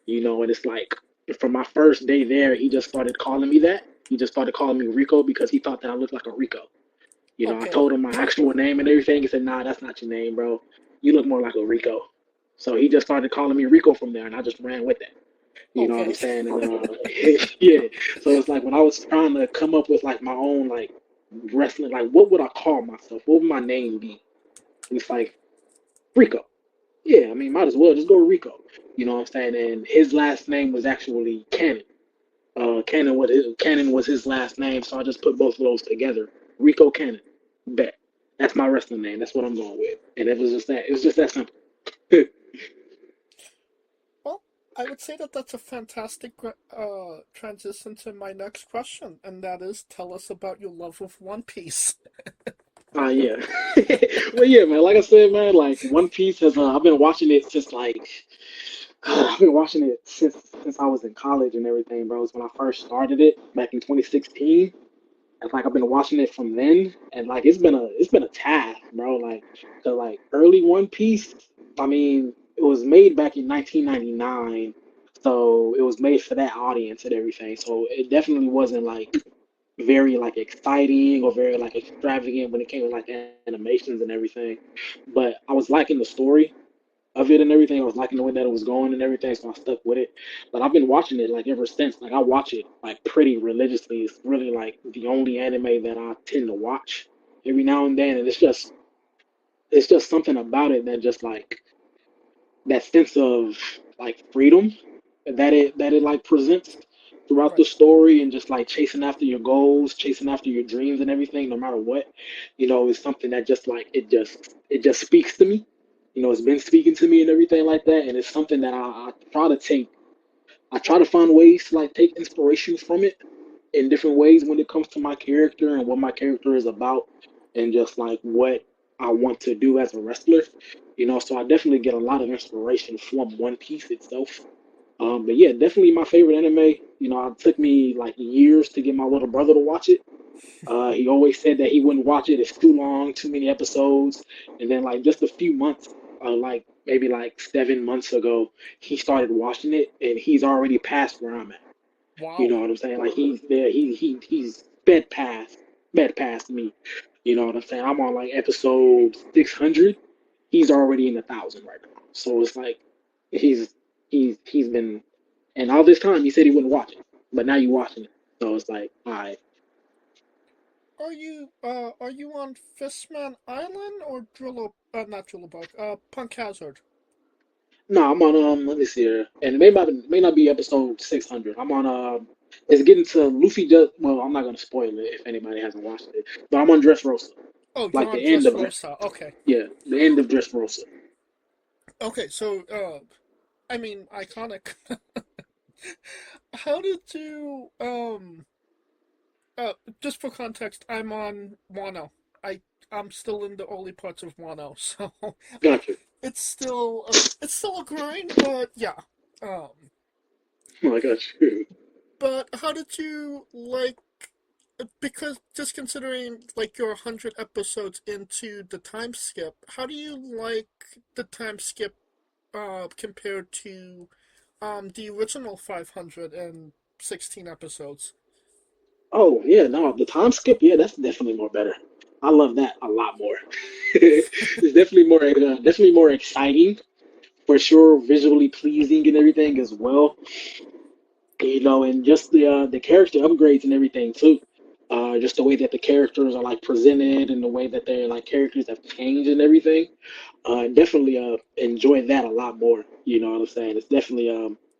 And it's like from my first day there, he just started calling me that. He just started calling me Rico because he thought that I looked like a Rico. I Okay. told him my actual name and everything. He said, "Nah, that's not your name, bro. You look more like a Rico." So he just started calling me Rico from there, and I just ran with that. You know what I'm Okay. saying? And yeah. So it's like when I was trying to come up with like my own like wrestling, like what would I call myself? What would my name be? And it's like Rico. Yeah, I mean, might as well just go Rico. You know what I'm saying? And his last name was actually Cannon. Cannon was his last name, so I just put both of those together. Rico Cannon. Bet. That's my wrestling name. That's what I'm going with. And it was just that. It was just that simple. Well, I would say that that's a fantastic transition to my next question, and that is, tell us about your love of One Piece. Yeah. Well, yeah, man. Like I said, man, like One Piece has. I've been watching it since like. I've been watching it since I was in college and everything, bro. It's when I first started it back in 2016. And like I've been watching it from then, and like it's been a task, bro. Like the like early One Piece. I mean, it was made back in 1999, so it was made for that audience and everything. So it definitely wasn't like very like exciting or very like extravagant when it came to like animations and everything. But I was liking the story of it and everything. I was liking the way that it was going and everything, so I stuck with it. But I've been watching it like ever since. Like I watch it like pretty religiously. It's really like the only anime that I tend to watch every now and then, and it's just something about it that just like that sense of like freedom that it like presents throughout Right. the story and just like chasing after your goals, chasing after your dreams and everything, no matter what, is something that just like it just speaks to me. It's been speaking to me and everything like that, and it's something that I try to take. I try to find ways to like take inspiration from it in different ways when it comes to my character and what my character is about, and just like what I want to do as a wrestler. So I definitely get a lot of inspiration from One Piece itself. But yeah, definitely my favorite anime. It took me like years to get my little brother to watch it. He always said that he wouldn't watch it. It's too long, too many episodes. And then like just a few months, like maybe like 7 months ago, he started watching it, and he's already past where I'm at. You Wow. know what I'm saying? Like he's there. He's bed past me. You know what I'm saying? I'm on like episode 600. He's already in 1,000 right now. So it's like he's he's been, and all this time he said he wouldn't watch it, but now you watching it. So it's like, all right. Are you on Fishman Island or not Drillabug, Punk Hazard? No, I'm on let me see here. And it may not be episode 600. I'm on it's getting to Luffy just well, I'm not gonna spoil it if anybody hasn't watched it. But I'm on Dressrosa. Oh, you're Like on the end of Dressrosa. Okay. yeah, the end of Dressrosa. Okay, so iconic. How did you just for context, I'm on Wano. I'm still in the early parts of Wano, so Gotcha. it's still a grind, but yeah. Um, Oh, I got you. but how did you like? Because just considering like you're 100 episodes into the time skip, how do you like the time skip compared to the original 516 episodes? Oh yeah, no, the time skip, yeah, that's definitely more better. I love that a lot more. It's definitely more exciting for sure, visually pleasing and everything as well. And just the character upgrades and everything too. Just the way that the characters are like presented and the way that their like characters have changed and everything. Definitely enjoy that a lot more. You know what I'm saying? It's definitely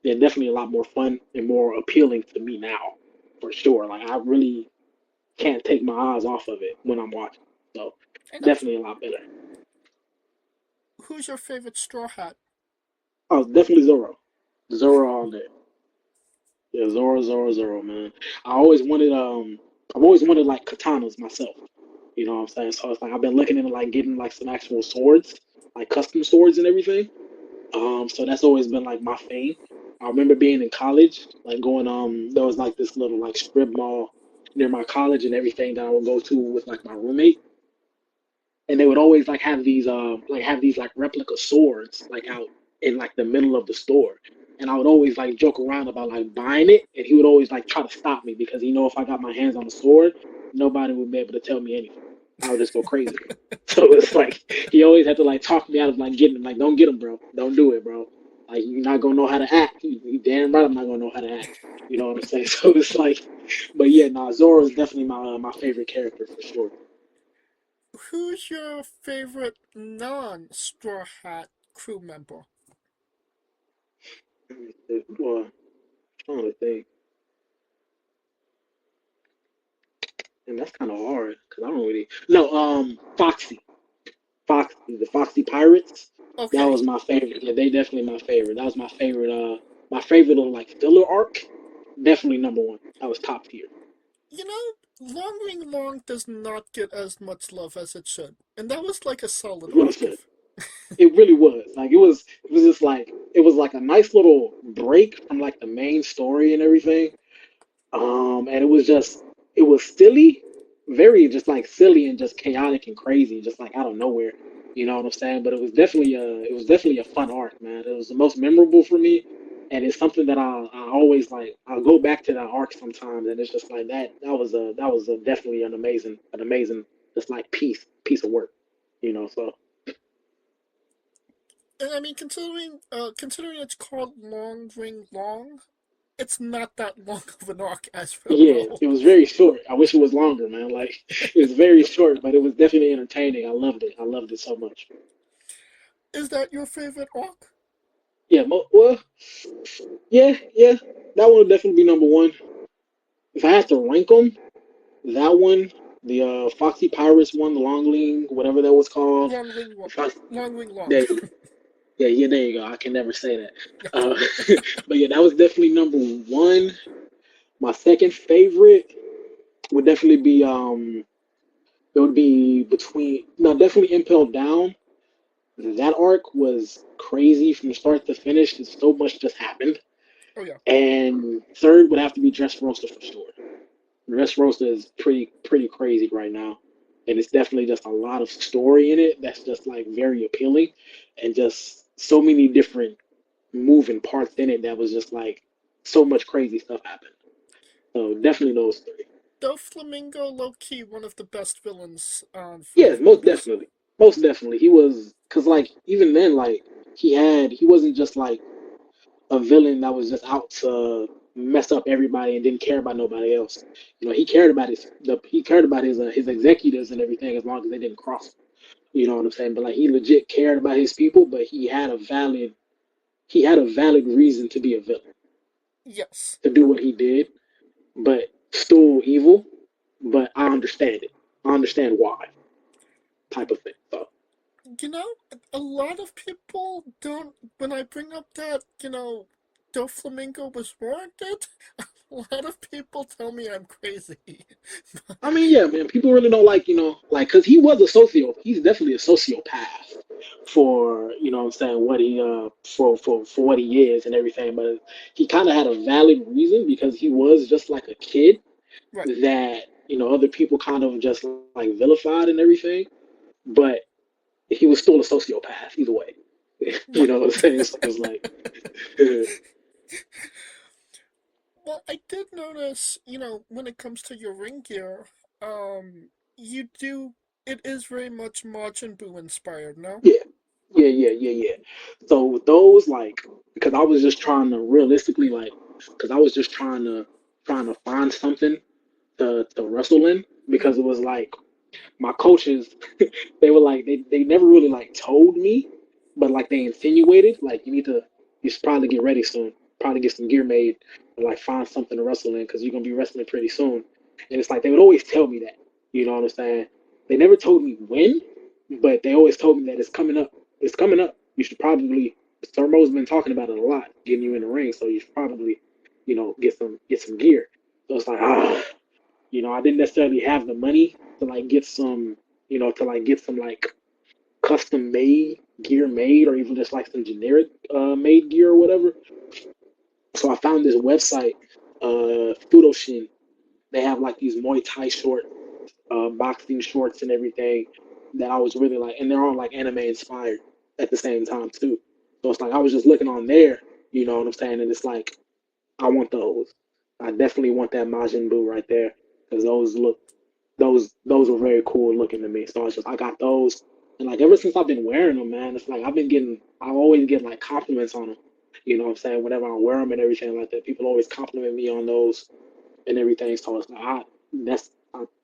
yeah, definitely a lot more fun and more appealing to me now, for sure. Like I really can't take my eyes off of it when I'm watching. So I got you. definitely a lot better. Who's your favorite Straw Hat? Oh, definitely Zoro. Zoro all day. Yeah, Zoro, Zoro, Zoro, man. I always wanted I've always wanted like katanas myself. You know what I'm saying? So it's like I've been looking into like getting like some actual swords, like custom swords and everything. So that's always been like my thing. I remember being in college, like going there was like this little like strip mall near my college and everything that I would go to with like my roommate. And they would always like have these like replica swords like out in like the middle of the store. And I would always like joke around about like buying it, and he would always like try to stop me because if I got my hands on a sword, nobody would be able to tell me anything. I would just go crazy. So it's like he always had to like talk me out of like getting him. Like, don't get him, bro. Don't do it, bro. Like you're not gonna know how to act. You damn right I'm not gonna know how to act. You know what I'm saying? So it's like, but yeah, nah, Zoro is definitely my favorite character for sure. Who's your favorite non-Straw Hat crew member? Well, trying to think, and that's kind of hard because I don't really. No, Foxy, Foxy, the Foxy Pirates. That Okay, was my favorite. Yeah, they definitely my favorite. That was my favorite. My favorite little like filler arc. Definitely number one. That was top tier. you know, Long Ring Long does not get as much love as it should, and that was like a solid Really arc. should. It really was. Like it was just like it was like a nice little break from like the main story and everything. And it was silly, very just like silly and just chaotic and crazy, just like out of nowhere. You know what I'm saying? But it was definitely a fun arc, man. It was the most memorable for me, and it's something that I always like. I'll go back to that arc sometimes, and it's just like that was a definitely an amazing just like piece of work. So And I mean, considering it's called Long Ring Long, it's not that long of an arc as yeah, well. it was very short. I wish it was longer, man. Like it was very short, but it was definitely entertaining. I loved it. I loved it so much. Is that your favorite arc? Yeah, well, yeah, that one would definitely be number one. If I had to rank them, that one, the Foxy Pirates one, the Longling, whatever that was called. If I, Long Ring Long. there, yeah, there you go. I can never say that. Uh, but yeah, that was definitely number one. My second favorite would definitely be it would be between no, definitely Impel Down. That arc was crazy from start to finish. So much just happened. Oh yeah. And third would have to be Dress Roaster for sure. Dress Roaster is pretty crazy right now, and it's definitely just a lot of story in it that's just like very appealing, and just so many different moving parts in it that was just like so much crazy stuff happened. So definitely those three. Doflamingo, low key, one of the best villains Yeah, of One Piece. most definitely. He was because like even then like he wasn't just like a villain that was just out to mess up everybody and didn't care about nobody else. He cared about his executives and everything as long as they didn't cross him. You know what I'm saying? But like he legit cared about his people, but he had a valid reason to be a villain, Yes. to do what he did, but still evil. But I understand it. I understand why, type of thing. So You know, a lot of people don't, when I bring up that, Doflamingo was warranted, a lot of people tell me I'm crazy. I mean, yeah, man, people really don't like, because he was a he's definitely a sociopath for, what I'm saying, what he, for what he is and everything. But he kind of had a valid reason because he was just like a kid Right. that, other people kind of just like vilified and everything. But he was still a sociopath either way. You know what I'm saying? So it's like, Well, I did notice, when it comes to your ring gear, you do, it is very much Majin Buu inspired, no? yeah, yeah. So those like, because I was just trying to realistically like, because I was just trying to find something to wrestle in because it was like my coaches they were like they never really like told me, but like they insinuated like you should probably get ready soon, probably get some gear made, and like find something to wrestle in because you're gonna be wrestling pretty soon. And it's like they would always tell me that, you know what I'm saying? They never told me when, but they always told me that it's coming up. It's coming up. You should probably. Sermo's been talking about it a lot, getting you in the ring, so you should probably, get some gear. So it's like I didn't necessarily have the money to like get some, like custom made gear made or even just like some generic made gear or whatever. So I found this website, Fudoshin. They have like these Muay Thai boxing shorts and everything that I was really like, and they're all like anime inspired at the same time too. So it's like I was just looking on there, you know what I'm saying? And it's like I want those. I definitely want that Majin Buu right there because those were very cool looking to me. So I got those, and like ever since I've been wearing them, man, it's like I always get like compliments on them. You know what I'm saying? Whenever I wear them and everything like that, people always compliment me on those and everything. So it's like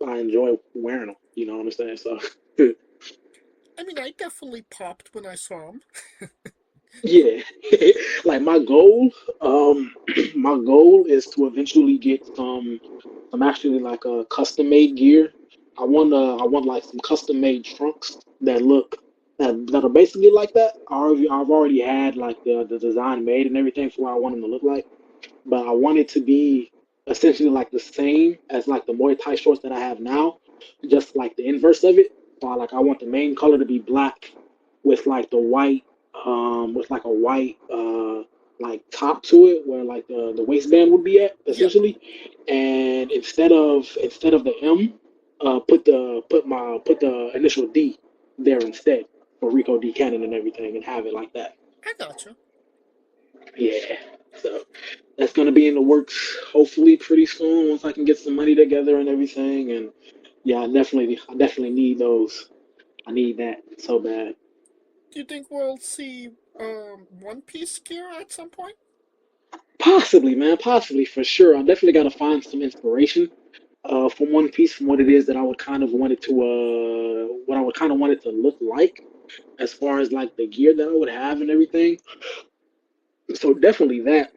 I enjoy wearing them. You know what I'm saying? So I mean, I definitely popped when I saw him. yeah, like my goal is to eventually get some actually like a custom made gear. I want like some custom made trunks that are basically like that. I've already had like the design made and everything for what I want them to look like, but I want it to be essentially like the same as like the Muay Thai shorts that I have now, just like the inverse of it. So I want the main color to be black with like the white, with like a white like top to it where like the waistband would be at Yeah, essentially, and instead of the M, put the initial D there instead for Rico D Cannon and everything, and have it like that. I gotcha. Yeah. So that's gonna be in the works hopefully pretty soon once I can get some money together and everything. And yeah, I definitely need those. I need that so bad. Do you think we'll see One Piece gear at some point? Possibly, man. Possibly for sure. I definitely gotta find some inspiration from One Piece from what it is that I would kind of want it to what I would kind of want it to look like as far as like the gear that I would have and everything. So definitely that.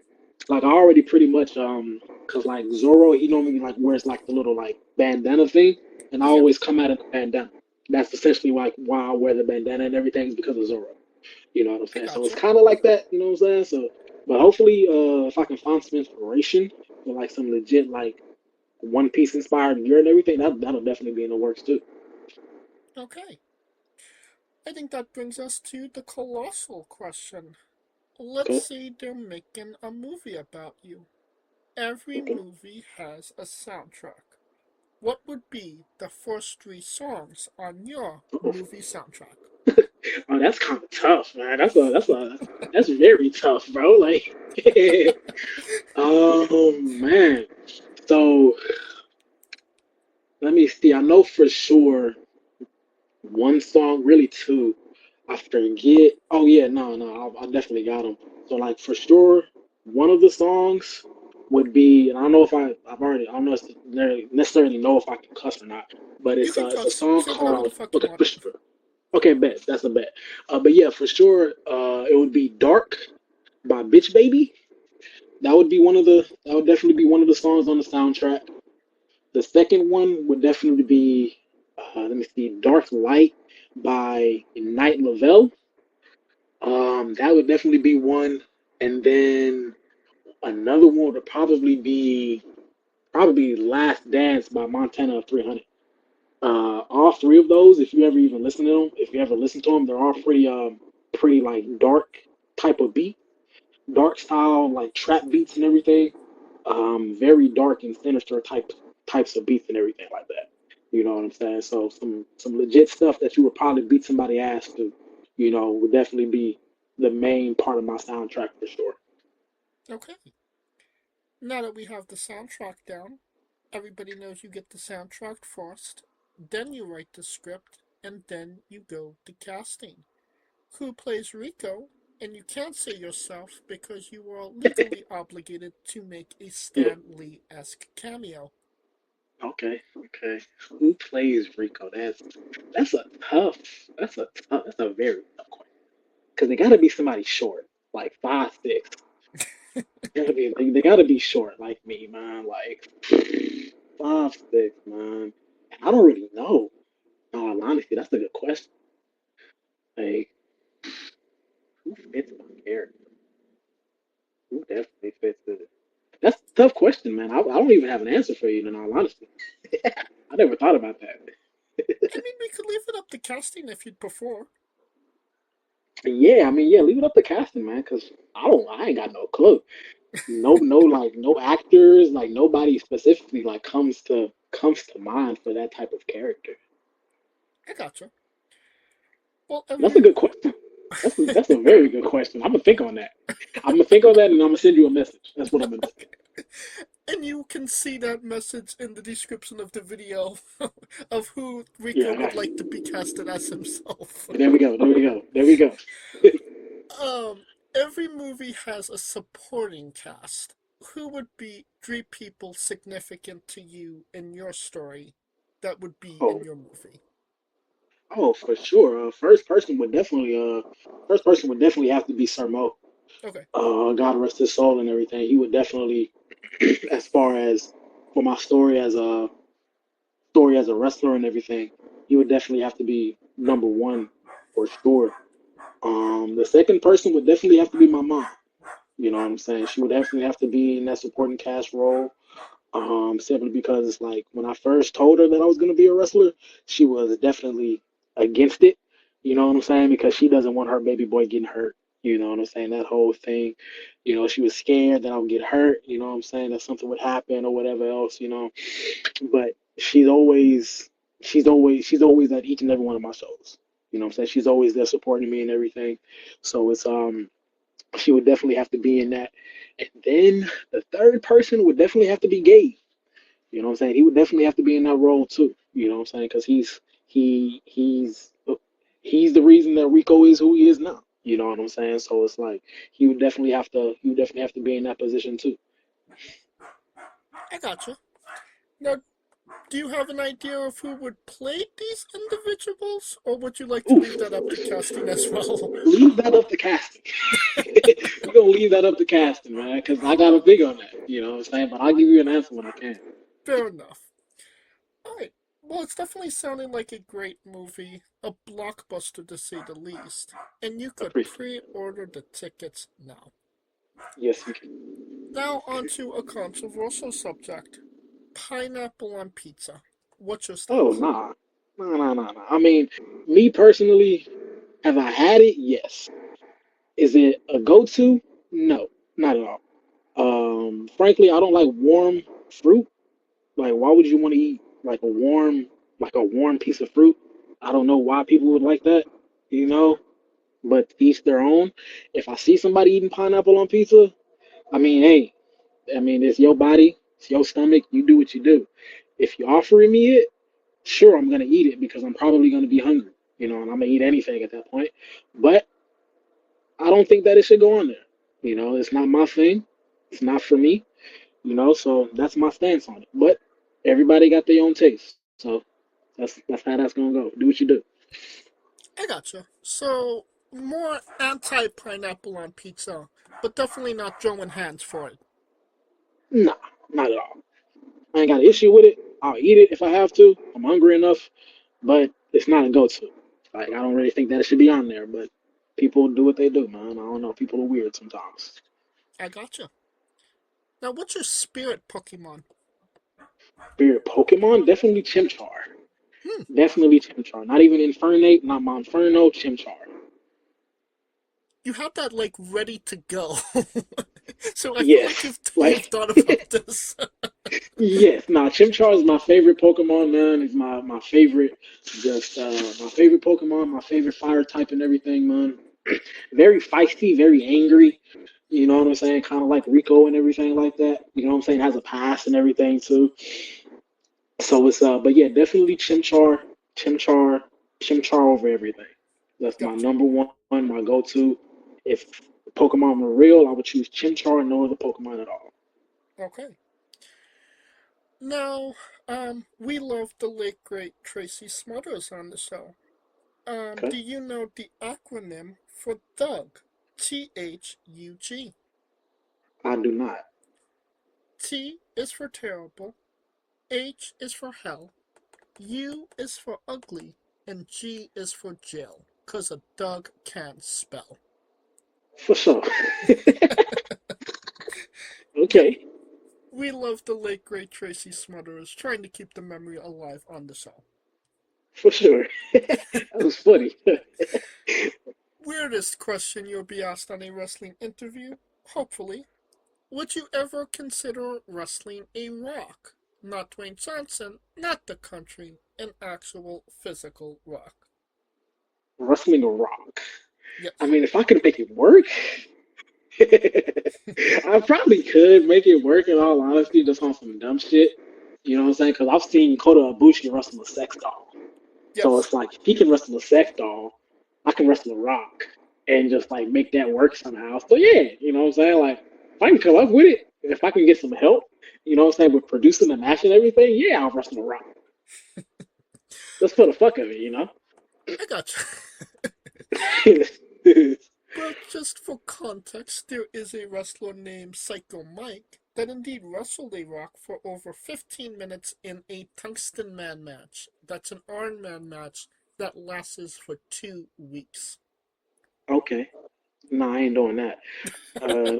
Like I already pretty much cause like Zoro he normally like wears like the little like bandana thing, and I Yeah, always come out of the bandana. That's essentially like why I wear the bandana and everything is because of Zoro. You know what I'm I saying? So it's gotcha. kind of like that. You know what I'm saying? So, but hopefully, if I can find some inspiration for like some legit like One Piece inspired gear and everything, that'll definitely be in the works too. Okay. I think that brings us to the colossal question. Let's Okay. say they're making a movie about you. Every Okay. movie has a soundtrack. What would be the first three songs on your movie soundtrack? Oh, that's kind of tough, man. That's very tough, bro. Like, oh man. So let me see. I know for sure one song, really two. I forget. Oh yeah, no, I definitely got them. So like for sure, one of the songs would be, and I don't know if I don't necessarily know if I can cuss or not, but You can it's a cuss. song Say whatever the called fuck you okay, want. for sure. Okay, bet that's a bet. But yeah, for sure, it would be "Dark" by Bitch Baby. That would definitely be one of the songs on the soundtrack. The second one would definitely be, let me see, "Dark Light" by Night Lavelle. That would definitely be one. And then another one would probably Last Dance by Montana 300. All three of those, if you ever even listen to them, if you ever listen to them, they're all pretty like dark type of beat, dark style like trap beats and everything. Very dark and sinister types of beats and everything like that. You know what I'm saying? So some legit stuff that you would probably beat somebody ass to, would definitely be the main part of my soundtrack for sure. Okay. Now that we have the soundtrack down, everybody knows you get the soundtrack first, then you write the script, and then you go to casting. Who plays Rico? And you can't say yourself because you are legally obligated to make a Stan Lee-esque cameo. Okay. Who plays Rico? That's a very tough question. Because they gotta be somebody short, like 5'6". They gotta be short like me, man. Like 5'6", man. I don't really know. No, honestly, that's a good question. Like, who fits my character? Who definitely fits it? That's a tough question, man. I don't even have an answer for you, in all honesty. I never thought about that. I mean, we could leave it up to casting if you'd prefer. Yeah, leave it up to casting, man, because I ain't got no clue. No actors, like nobody specifically like comes to mind for that type of character. I gotcha. Well, That's a good question. That's a very good question. I'm gonna think on that. And I'm gonna send you a message. That's what I'm gonna do. And you can see that message in the description of the video of who Rico would like to be casted as himself. There we go. Every movie has a supporting cast. Who would be 3 people significant to you in your story that would be in your movie? Oh, for sure. First person would definitely have to be Sir Mo. Okay. God rest his soul and everything. He would definitely, as far as for my story as a wrestler and everything, he would definitely have to be number one for sure. The second person would definitely have to be my mom. You know what I'm saying? She would definitely have to be in that supporting cast role. Simply because like when I first told her that I was gonna be a wrestler, she was definitely against it. You know what I'm saying? Because she doesn't want her baby boy getting hurt. You know what I'm saying? That whole thing. She was scared that I would get hurt. You know what I'm saying? That something would happen or whatever else. But she's always at each and every one of my shows. You know what I'm saying? She's always there supporting me and everything. So it's she would definitely have to be in that. And then the third person would definitely have to be Gabe. You know what I'm saying? He would definitely have to be in that role too. You know what I'm saying? Because he's the reason that Rico is who he is now. You know what I'm saying? So it's like he would definitely have to be in that position too. I gotcha. Now, do you have an idea of who would play these individuals, or would you like to leave that up to casting as well? Leave that up to casting. We're gonna leave that up to casting, man, because I got a big on that. You know what I'm saying? But I'll give you an answer when I can. Fair enough. Alright. Well, it's definitely sounding like a great movie, a blockbuster to say the least, and you could pre-order the tickets now. Yes, you can. Now onto a controversial subject. Pineapple on pizza. What's your style? Oh, nah. Nah. I mean, me personally, have I had it? Yes. Is it a go-to? No, not at all. Frankly, I don't like warm fruit. Like, why would you want to eat like a warm piece of fruit? I don't know why people would like that, but each their own. If I see somebody eating pineapple on pizza, hey, it's your body, it's your stomach, you do what you do. If you're offering me it, sure, I'm gonna eat it because I'm probably gonna be hungry, and I'm gonna eat anything at that point. But I don't think that it should go on there. It's not my thing. It's not for me. So that's my stance on it. But everybody got their own taste. So that's how that's gonna go. Do what you do. I gotcha. So, more anti-pineapple on pizza, but definitely not throwing hands for it. Nah, not at all. I ain't got an issue with it. I'll eat it if I have to. I'm hungry enough, but it's not a go-to. Like, I don't really think that it should be on there, but people do what they do, man. I don't know. People are weird sometimes. I gotcha. Now, what's your spirit Pokemon? Spirit Pokemon? Definitely Chimchar. Definitely Chimchar. Not even Infernape, not Monferno, Chimchar. You have that, like, ready to go. So I Yes. feel like you've thought about this. Yes. Nah, Chimchar is my favorite Pokemon, man. He's my favorite, just my favorite Pokemon, my favorite fire type and everything, man. Very feisty, very angry. You know what I'm saying? Kind of like Rico and everything like that. You know what I'm saying? Has a past and everything too. So it's but yeah, definitely Chimchar, Chimchar over everything. That's my number one, my go-to. If Pokemon were real, I would choose Chimchar and no other Pokemon at all. Okay. Now, we love the late great Tracy Smothers on the show. Okay. Do you know the acronym for Thug? THUG. I do not. T is for terrible, H is for hell, U is for ugly, and G is for jail. 'Cause a Doug can't spell. For sure. Okay. We love the late great Tracy Smothers, trying to keep the memory alive on the show. For sure. That was funny. Weirdest question you'll be asked on a wrestling interview? Hopefully. Would you ever consider wrestling a rock? Not Dwayne Johnson, not the country, an actual physical rock. Wrestling a rock. Yes. I mean, if I could make it work, I probably could make it work in all honesty, just on some dumb shit. You know what I'm saying? Because I've seen Kota Ibushi wrestle a sex doll. So it's like, if he can wrestle a sex doll, I can wrestle a rock and just like make that work somehow. So yeah, you know what I'm saying? Like, if I can come up with it, if I can get some help, you know what I'm saying, with producing the match and everything, yeah, I'll wrestle a rock. Just for the fuck of it, you know? I got you. Well, just for context, there is a wrestler named Psycho Mike that indeed wrestled a rock for over 15 minutes in a Tungsten Man match. That's an Iron Man match that lasts for 2 weeks. Okay. No, I ain't doing that.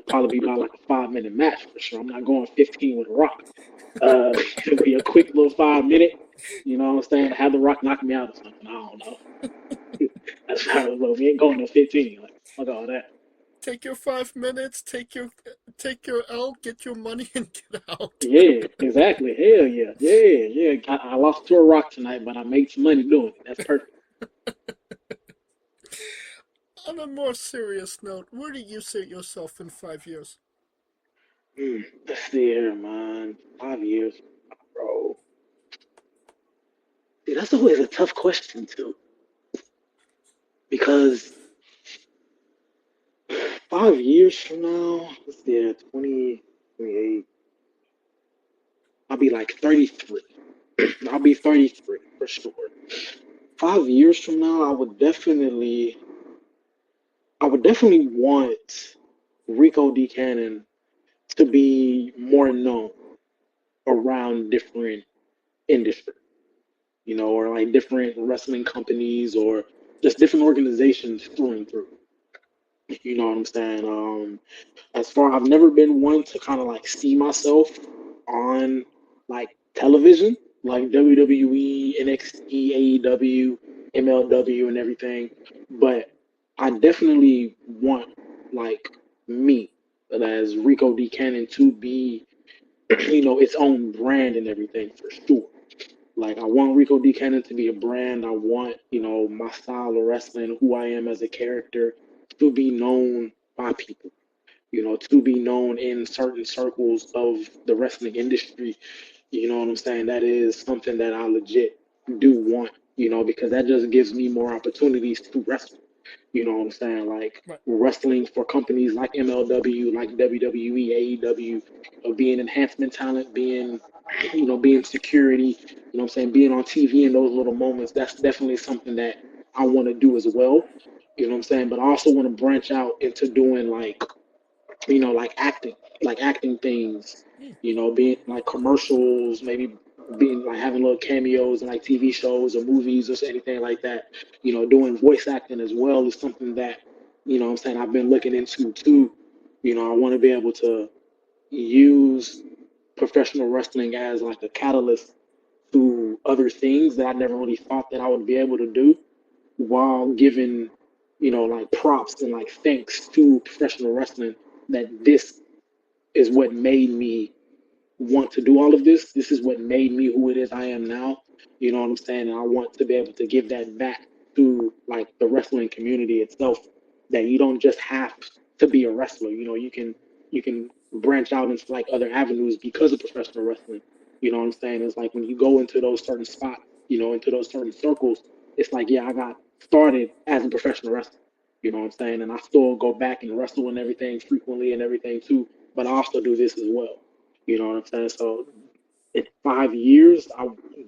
Probably be about like a 5-minute match for sure. I'm not going 15 with a rock. It'll be a quick little 5 minute. You know what I'm saying? Have the rock knock me out or something. I don't know. That's how it goes. We ain't going to 15. Like, fuck all that. Take your 5 minutes, take your L, get your money, and get out. Yeah, exactly. Hell yeah. Yeah. I lost to a rock tonight, but I made some money doing it. That's perfect. On a more serious note, where do you see yourself in 5 years? Let's see here, man. 5 years, bro. See, that's always a tough question, too. Because 5 years from now, let's see, 28, I'll be like 33. I'll be 33 for sure. 5 years from now, I would definitely want Rico D. Cannon to be more known around different industries, you know, or like different wrestling companies or just different organizations through and through. You know what I'm saying? I've never been one to kind of like see myself on like television, like WWE, NXT, AEW, MLW, and everything. But I definitely want like me as Rico D. Cannon to be, you know, its own brand and everything for sure. Like, I want Rico D. Cannon to be a brand. I want, you know, my style of wrestling, who I am as a character, to be known by people, you know, to be known in certain circles of the wrestling industry. You know what I'm saying? That is something that I legit do want, you know, because that just gives me more opportunities to wrestle. You know what I'm saying? Like, wrestling for companies like MLW, like WWE, AEW, being enhancement talent, being, you know, being security, you know what I'm saying, being on TV in those little moments, that's definitely something that I want to do as well. You know what I'm saying? But I also want to branch out into doing like, you know, like acting things, you know, being like commercials, maybe being like having little cameos in like TV shows or movies or anything like that. Doing voice acting as well is something that, what I'm saying, I've been looking into too. I want to be able to use professional wrestling as like a catalyst to other things that I never really thought that I would be able to do, while giving, like props and like thanks to professional wrestling, that this is what made me want to do all of this. This is what made me who it is I am now. You know what I'm saying? And I want to be able to give that back to like the wrestling community itself. That you don't just have to be a wrestler. You can branch out into like other avenues because of professional wrestling. You know what I'm saying? It's like when you go into those certain spots, into those certain circles, it's like, yeah, I got started as a professional wrestler. You know what I'm saying? And I still go back and wrestle and everything frequently and everything too. But I also do this as well. You know what I'm saying? So in 5 years,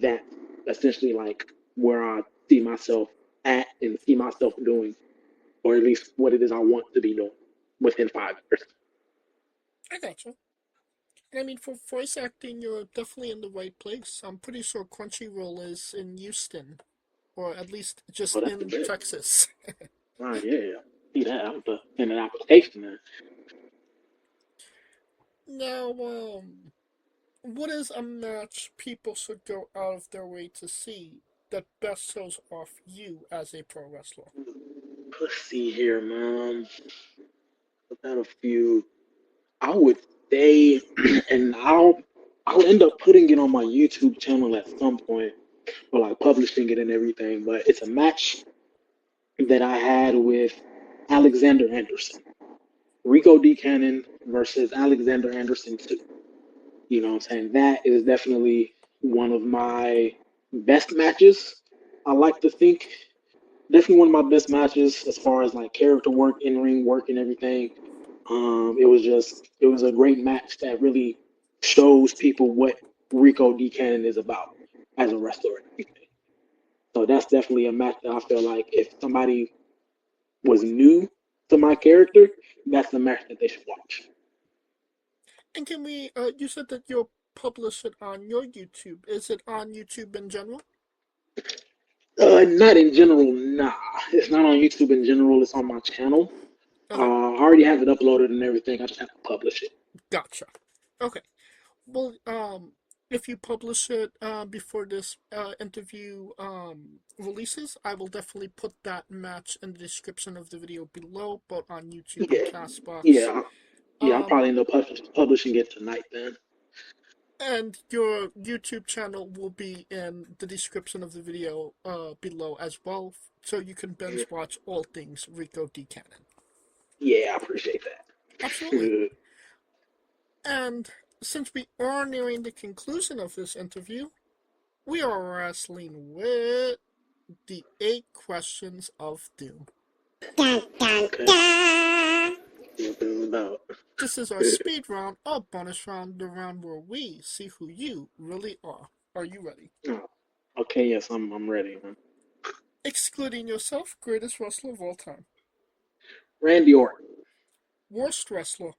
that essentially like where I see myself at and see myself doing, or at least what it is I want to be doing within 5 years. I gotcha. I mean, for voice acting, you're definitely in the right place. I'm pretty sure Crunchyroll is in Houston, or at least just That's in the best. Texas. Yeah. See that? I'm in an application there. Now, what is a match people should go out of their way to see that best shows off you as a pro wrestler? Let's see here, man. I've got a few. I would say, and I'll end up putting it on my YouTube channel at some point, or like publishing it and everything. But it's a match that I had with Alexander Anderson, Rico D Cannon versus Alexander Anderson 2. You know what I'm saying? That is definitely one of my best matches. I like to think definitely one of my best matches as far as like character work, in ring work, and everything. It was a great match that really shows people what Rico D Cannon is about as a wrestler. So that's definitely a match that I feel like if somebody was new to my character, that's the match that they should watch. And can we, you said that you'll publish it on your YouTube. Is it on YouTube in general? Not in general, nah. It's not on YouTube in general. It's on my channel. Okay. I already have it uploaded and everything. I just have to publish it. Gotcha. Okay. Well, if you publish it before this interview releases, I will definitely put that match in the description of the video below, both on YouTube and Castbox. I'll probably end up publishing it tonight then. And your YouTube channel will be in the description of the video below as well, so you can binge watch all things Rico D Cannon. Yeah, I appreciate that. Absolutely. And since we are nearing the conclusion of this interview, we are wrestling with the 8 questions of doom. Dun, dun, dun. This is our speed round, our bonus round, the round where we see who you really are. Are you ready? Oh, okay, yes, I'm ready, man. Excluding yourself, greatest wrestler of all time. Randy Orton. Worst wrestler.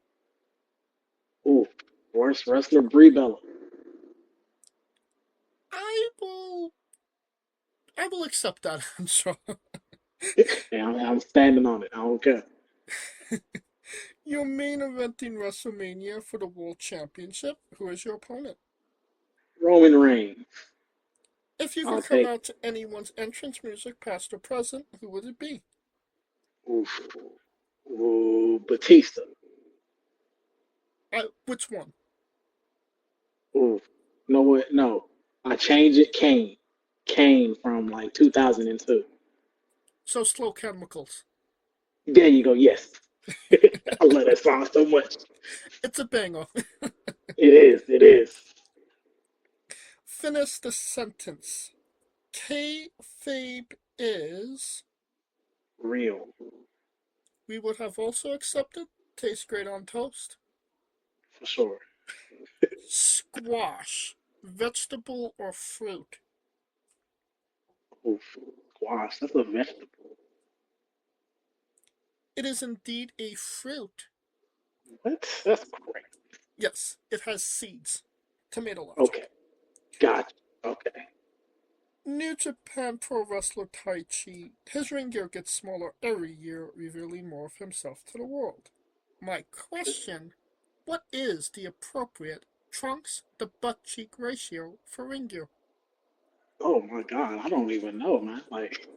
Ooh, worst wrestler, Brie Bella. I will accept that answer. Yeah, I'm standing on it. I don't care. Your main event in WrestleMania for the World Championship. Who is your opponent? Roman Reigns. If you could come out to anyone's entrance music, past or present, who would it be? Ooh, Batista. Which one? Ooh, no. I changed it. Kane from like 2002. So Slow Chemicals. There you go. Yes. I love that song so much. It's a banger. It is. Finish the sentence. Kayfabe is real. We would have also accepted. Tastes great on toast. For sure. Squash. Vegetable or fruit? Oh, squash. That's a vegetable. It is indeed a fruit. What? That's great. Yes, it has seeds. Tomato lodge. Okay. Gotcha. Okay. New Japan Pro Wrestler Taichi, his ring gear gets smaller every year, revealing more of himself to the world. My question, what is the appropriate trunks to butt cheek ratio for ring gear? Oh my God, I don't even know, man. Like,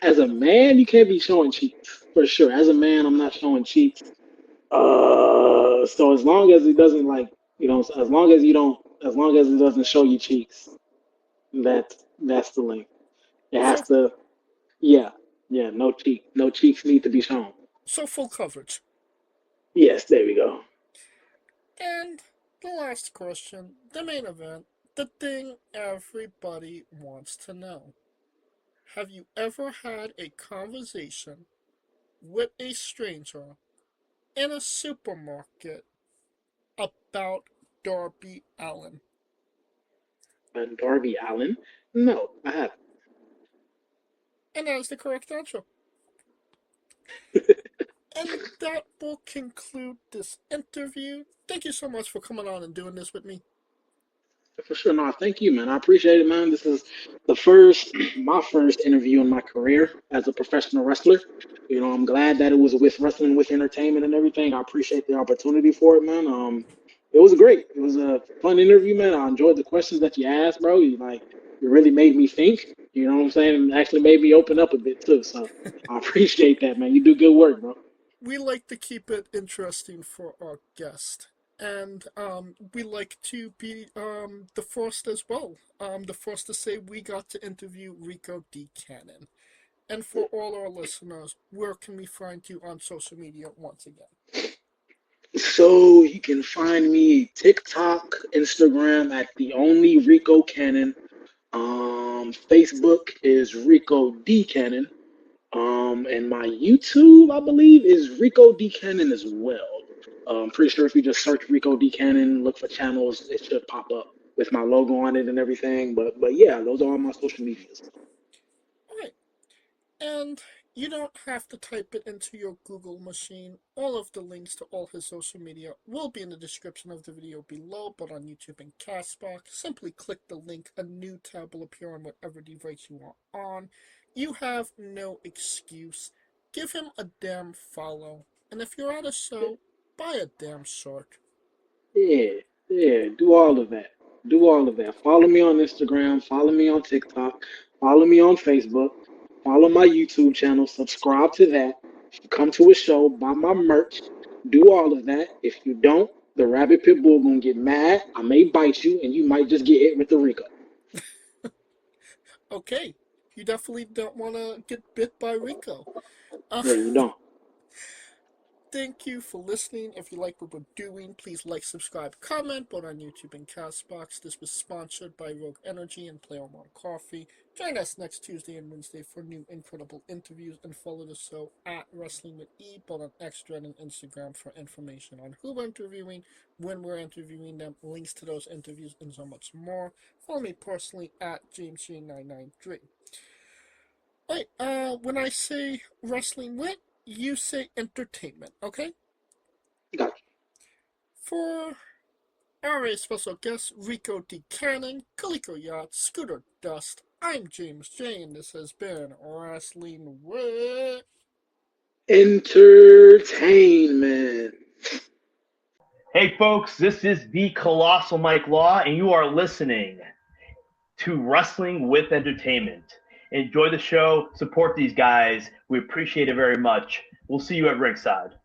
as a man, you can't be showing cheeks for sure. As a man, I'm not showing cheeks. So as long as it doesn't like, as long as you don't, as long as it doesn't show you cheeks, that's the link. It has So, to, yeah, yeah. No cheeks need to be shown. so full coverage. Yes, there we go. And the last question, the main event, the thing everybody wants to know. Have you ever had a conversation with a stranger in a supermarket about Darby Allin? And Darby Allin? No, I haven't. And that is the correct answer. And that will conclude this interview. Thank you so much for coming on and doing this with me. For sure. No, thank you, man. I appreciate it, man. This is my first interview in my career as a professional wrestler. I'm glad that it was with Wrestling with Entertainment and everything. I appreciate the opportunity for it, man. It was great. It was a fun interview, man. I enjoyed the questions that you asked, bro. It really made me think. You know what I'm saying? And actually made me open up a bit too. So I appreciate that, man. You do good work, bro. We like to keep it interesting for our guest. And we like to be the first as well. The first to say we got to interview Rico D. Cannon. And for all our listeners, where can we find you on social media once again? So you can find me TikTok, Instagram at the only Rico Cannon. Facebook is Rico D Cannon. And my YouTube, I believe, is Rico D Cannon as well. I'm pretty sure if you just search Rico D Cannon, look for channels, it should pop up with my logo on it and everything. But yeah, those are all my social medias. All right. And you don't have to type it into your Google machine. All of the links to all his social media will be in the description of the video below, but on YouTube and Castbox, simply click the link. A new tab will appear on whatever device you are on. You have no excuse. Give him a damn follow. And if you're at a show, buy a damn shirt. Yeah, do all of that. Do all of that. Follow me on Instagram, follow me on TikTok, follow me on Facebook, follow my YouTube channel, subscribe to that. If you come to a show, buy my merch, do all of that. If you don't, the Rabid Pitbull gonna get mad. I may bite you, and you might just get hit with the Rico. Okay, you definitely don't want to get bit by Rico. Yeah, you don't. Thank you for listening. If you like what we're doing, please like, subscribe, comment, both on YouTube and Castbox. This was sponsored by Rogue Energy and Play On Coffee. Join us next Tuesday and Wednesday for new incredible interviews, and follow the show at Wrestling with E, both on X-Thread and Instagram for information on who we're interviewing, when we're interviewing them, links to those interviews, and so much more. Follow me personally at JamesJ993. Alright, when I say Wrestling with, you say entertainment, okay? Gotcha. For our special guest, Rico D. Cannon, Calico Yacht, Scooter Dust, I'm James J, and this has been Wrestling with Entertainment. Hey folks, this is the Colossal Mike Law, and you are listening to Wrestling with Entertainment. Enjoy the show, support these guys. We appreciate it very much. We'll see you at ringside.